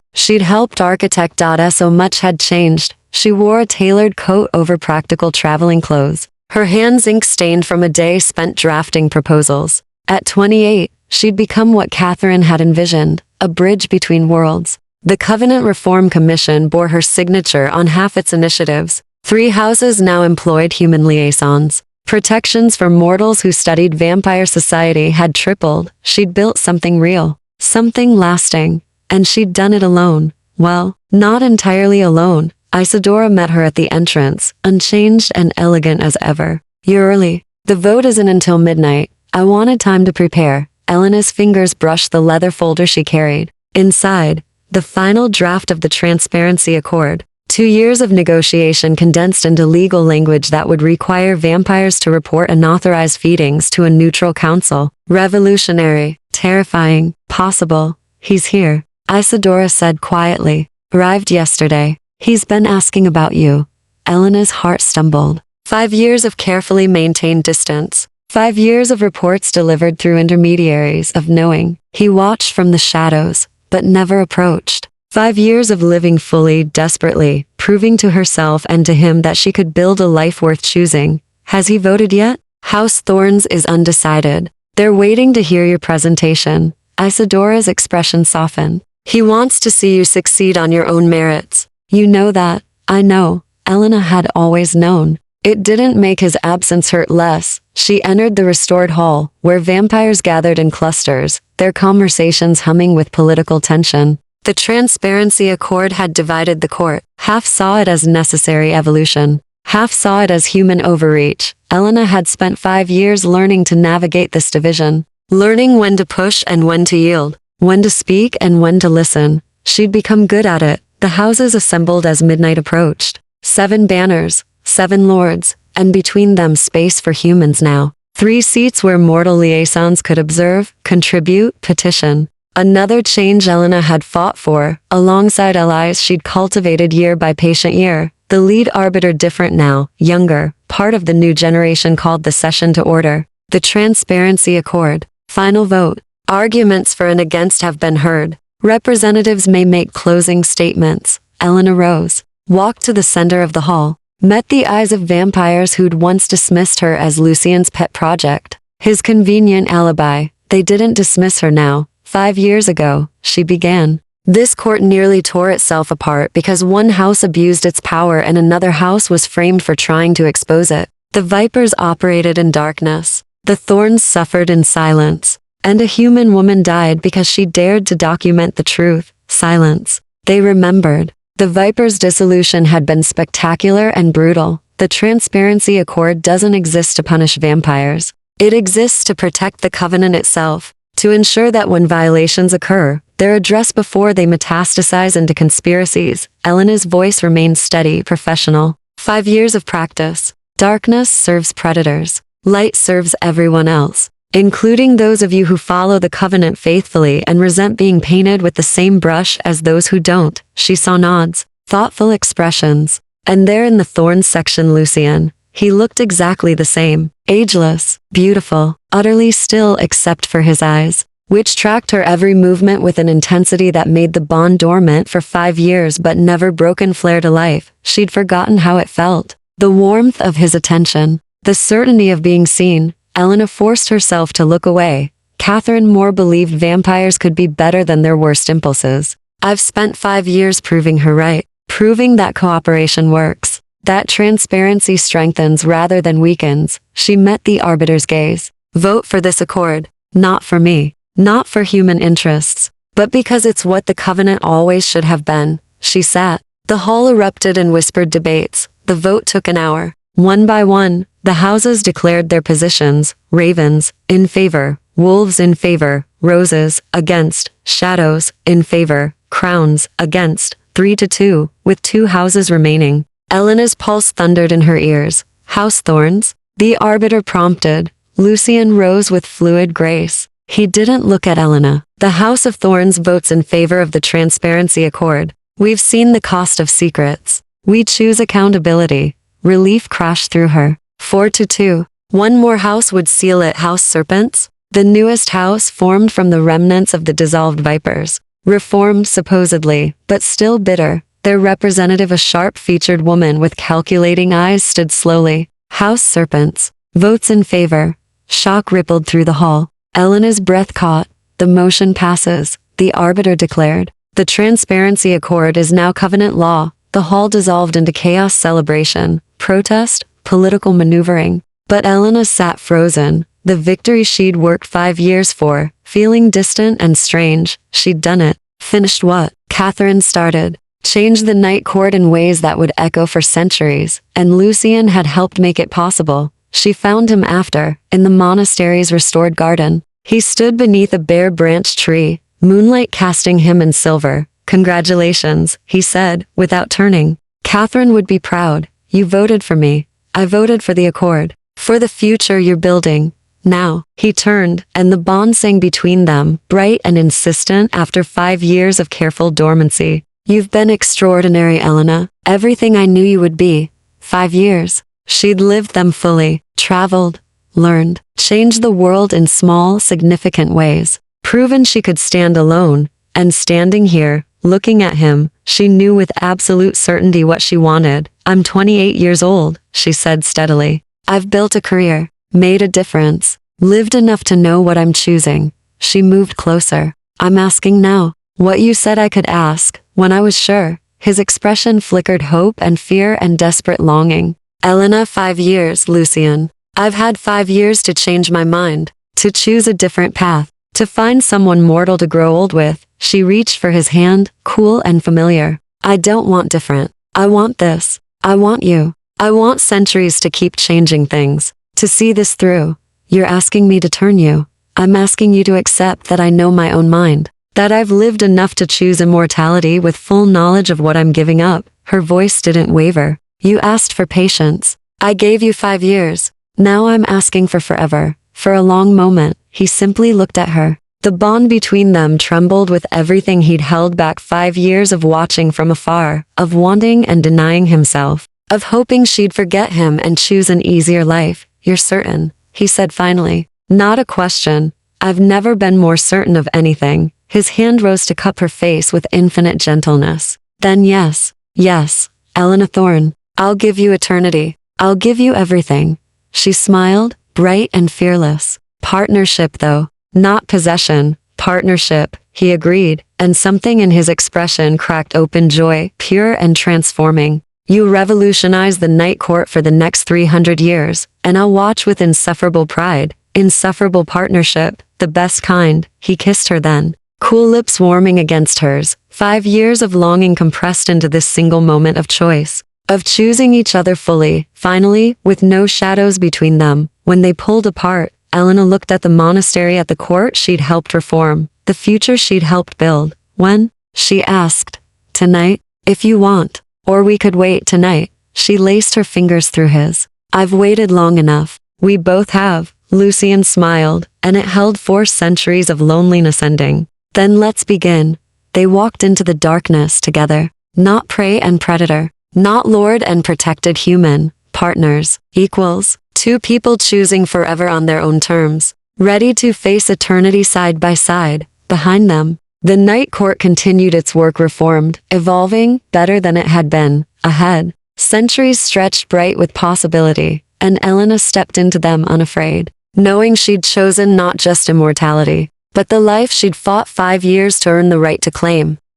She'd helped architect. So much had changed. She wore a tailored coat over practical traveling clothes, her hands ink-stained from a day spent drafting proposals. At 28, she'd become what Catherine had envisioned, a bridge between worlds. The Covenant Reform Commission bore her signature on half its initiatives. 3 houses now employed human liaisons. Protections for mortals who studied vampire society had tripled. She'd built something real, something lasting, and she'd done it alone. Well, not entirely alone. Isadora met her at the entrance, unchanged and elegant as ever. You're early. The vote isn't until midnight. I wanted time to prepare. Elena's fingers brushed the leather folder she carried. Inside, the final draft of the Transparency Accord. 2 years of negotiation condensed into legal language that would require vampires to report unauthorized feedings to a neutral council. Revolutionary, terrifying, possible. He's here, Isadora said quietly. Arrived yesterday. He's been asking about you. Elena's heart stumbled. 5 years of carefully maintained distance. 5 years of reports delivered through intermediaries of knowing. He watched from the shadows, but never approached. 5 years of living fully, desperately, proving to herself and to him that she could build a life worth choosing. Has he voted yet? House Thorns is undecided. They're waiting to hear your presentation. Isadora's expression softened. He wants to see you succeed on your own merits. You know that. I know. Elena had always known. It didn't make his absence hurt less. She entered the restored hall, where vampires gathered in clusters, their conversations humming with political tension. The Transparency Accord had divided the court. Half saw it as necessary evolution. Half saw it as human overreach. Elena had spent 5 years learning to navigate this division, learning when to push and when to yield, when to speak and when to listen. She'd become good at it. The houses assembled as midnight approached. 7 banners, 7 lords, and between them space for humans now. 3 seats where mortal liaisons could observe, contribute, petition. Another change Elena had fought for, alongside allies she'd cultivated year by patient year. The lead arbiter different now, younger, part of the new generation called the session to order. The Transparency Accord. Final vote. Arguments for and against have been heard. Representatives may make closing statements. Elena rose, walked to the center of the hall, met the eyes of vampires who'd once dismissed her as Lucien's pet project. His convenient alibi. They didn't dismiss her now. 5 years ago, she began. This court nearly tore itself apart because one house abused its power and another house was framed for trying to expose it. The Vipers operated in darkness. The Thorns suffered in silence. And a human woman died because she dared to document the truth. Silence. They remembered. The Vipers' dissolution had been spectacular and brutal. The Transparency Accord doesn't exist to punish vampires. It exists to protect the Covenant itself, to ensure that when violations occur, they're addressed before they metastasize into conspiracies. Elena's voice remained steady, professional. 5 years of practice. Darkness serves predators. Light serves everyone else, including those of you who follow the Covenant faithfully and resent being painted with the same brush as those who don't. She saw nods, thoughtful expressions. And there in the Thorns section, Lucien. He looked exactly the same, ageless, beautiful, utterly still except for his eyes, which tracked her every movement with an intensity that made the bond dormant for 5 years but never broken flare to life. She'd forgotten how it felt. The warmth of his attention, the certainty of being seen. Elena forced herself to look away. Catherine more believed vampires could be better than their worst impulses. I've spent 5 years proving her right, proving that cooperation works, that transparency strengthens rather than weakens. She met the arbiter's gaze. Vote for this accord, not for me, not for human interests, but because it's what the covenant always should have been. She sat. The hall erupted in whispered debates. The vote took an hour. One by one, the houses declared their positions: ravens, in favor; wolves, in favor; roses, against; shadows, in favor; crowns, against. 3-2, with 2 houses remaining. Elena's pulse thundered in her ears. House Thorns? The arbiter prompted. Lucian rose with fluid grace. He didn't look at Elena. The House of Thorns votes in favor of the transparency accord. We've seen the cost of secrets. We choose accountability. Relief crashed through her. 4-2. One more house would seal it. House Serpents? The newest house formed from the remnants of the dissolved vipers. Reformed supposedly, but still bitter. Their representative, a sharp-featured woman with calculating eyes, stood slowly. House Serpents. Votes in favor. Shock rippled through the hall. Elena's breath caught. The motion passes, the arbiter declared. The transparency accord is now covenant law. The hall dissolved into chaos, celebration, protest, political maneuvering. But Elena sat frozen. The victory she'd worked 5 years for, feeling distant and strange. She'd done it. Finished what? Catherine started. Changed the night court in ways that would echo for centuries, and Lucian had helped make it possible. She found him after, in the monastery's restored garden. He stood beneath a bare branch tree, moonlight casting him in silver. Congratulations, he said, without turning. Catherine would be proud. You voted for me. I voted for the accord. For the future you're building. Now, he turned, and the bond sang between them, bright and insistent after 5 years of careful dormancy. You've been extraordinary, Elena. Everything I knew you would be. 5 years. She'd lived them fully, traveled, learned, changed the world in small, significant ways, proven she could stand alone, and standing here, looking at him, she knew with absolute certainty what she wanted. I'm 28 years old, she said steadily. I've built a career, made a difference, lived enough to know what I'm choosing. She moved closer. I'm asking now, what you said I could ask, when I was sure. His expression flickered hope and fear and desperate longing. Elena, 5 years, Lucian. I've had 5 years to change my mind, to choose a different path, to find someone mortal to grow old with. She reached for his hand, cool and familiar. I don't want different. I want this. I want you. I want centuries to keep changing things, to see this through. You're asking me to turn you. I'm asking you to accept that I know my own mind, that I've lived enough to choose immortality with full knowledge of what I'm giving up. Her voice didn't waver. You asked for patience. I gave you 5 years. Now I'm asking for forever. For a long moment, he simply looked at her. The bond between them trembled with everything he'd held back 5 years of watching from afar, of wanting and denying himself, of hoping she'd forget him and choose an easier life. You're certain, he said finally. Not a question. I've never been more certain of anything. His hand rose to cup her face with infinite gentleness. Then yes, yes, Elena Thorne. I'll give you eternity. I'll give you everything. She smiled, bright and fearless. Partnership though, not possession. Partnership, he agreed, and something in his expression cracked open joy, pure and transforming. You revolutionize the night court for the next 300 years, and I'll watch with insufferable pride. Insufferable partnership, the best kind. He kissed her then, cool lips warming against hers. 5 years of longing compressed into this single moment of choice. Of choosing each other fully, finally, with no shadows between them. When they pulled apart, Elena looked at the monastery, at the court she'd helped reform, the future she'd helped build. When? She asked. Tonight, if you want. Or we could wait tonight. She laced her fingers through his. I've waited long enough. We both have. Lucian smiled, and it held 4 centuries of loneliness ending. Then let's begin. They walked into the darkness together. Not prey and predator. Not lord and protected human, partners, equals, 2 people choosing forever on their own terms, ready to face eternity side by side. Behind them, the night court continued its work, reformed, evolving, better than it had been. Ahead, centuries stretched bright with possibility, and Elena stepped into them unafraid. knowing she'd chosen not just immortality, but the life she'd fought 5 years to earn the right to claim.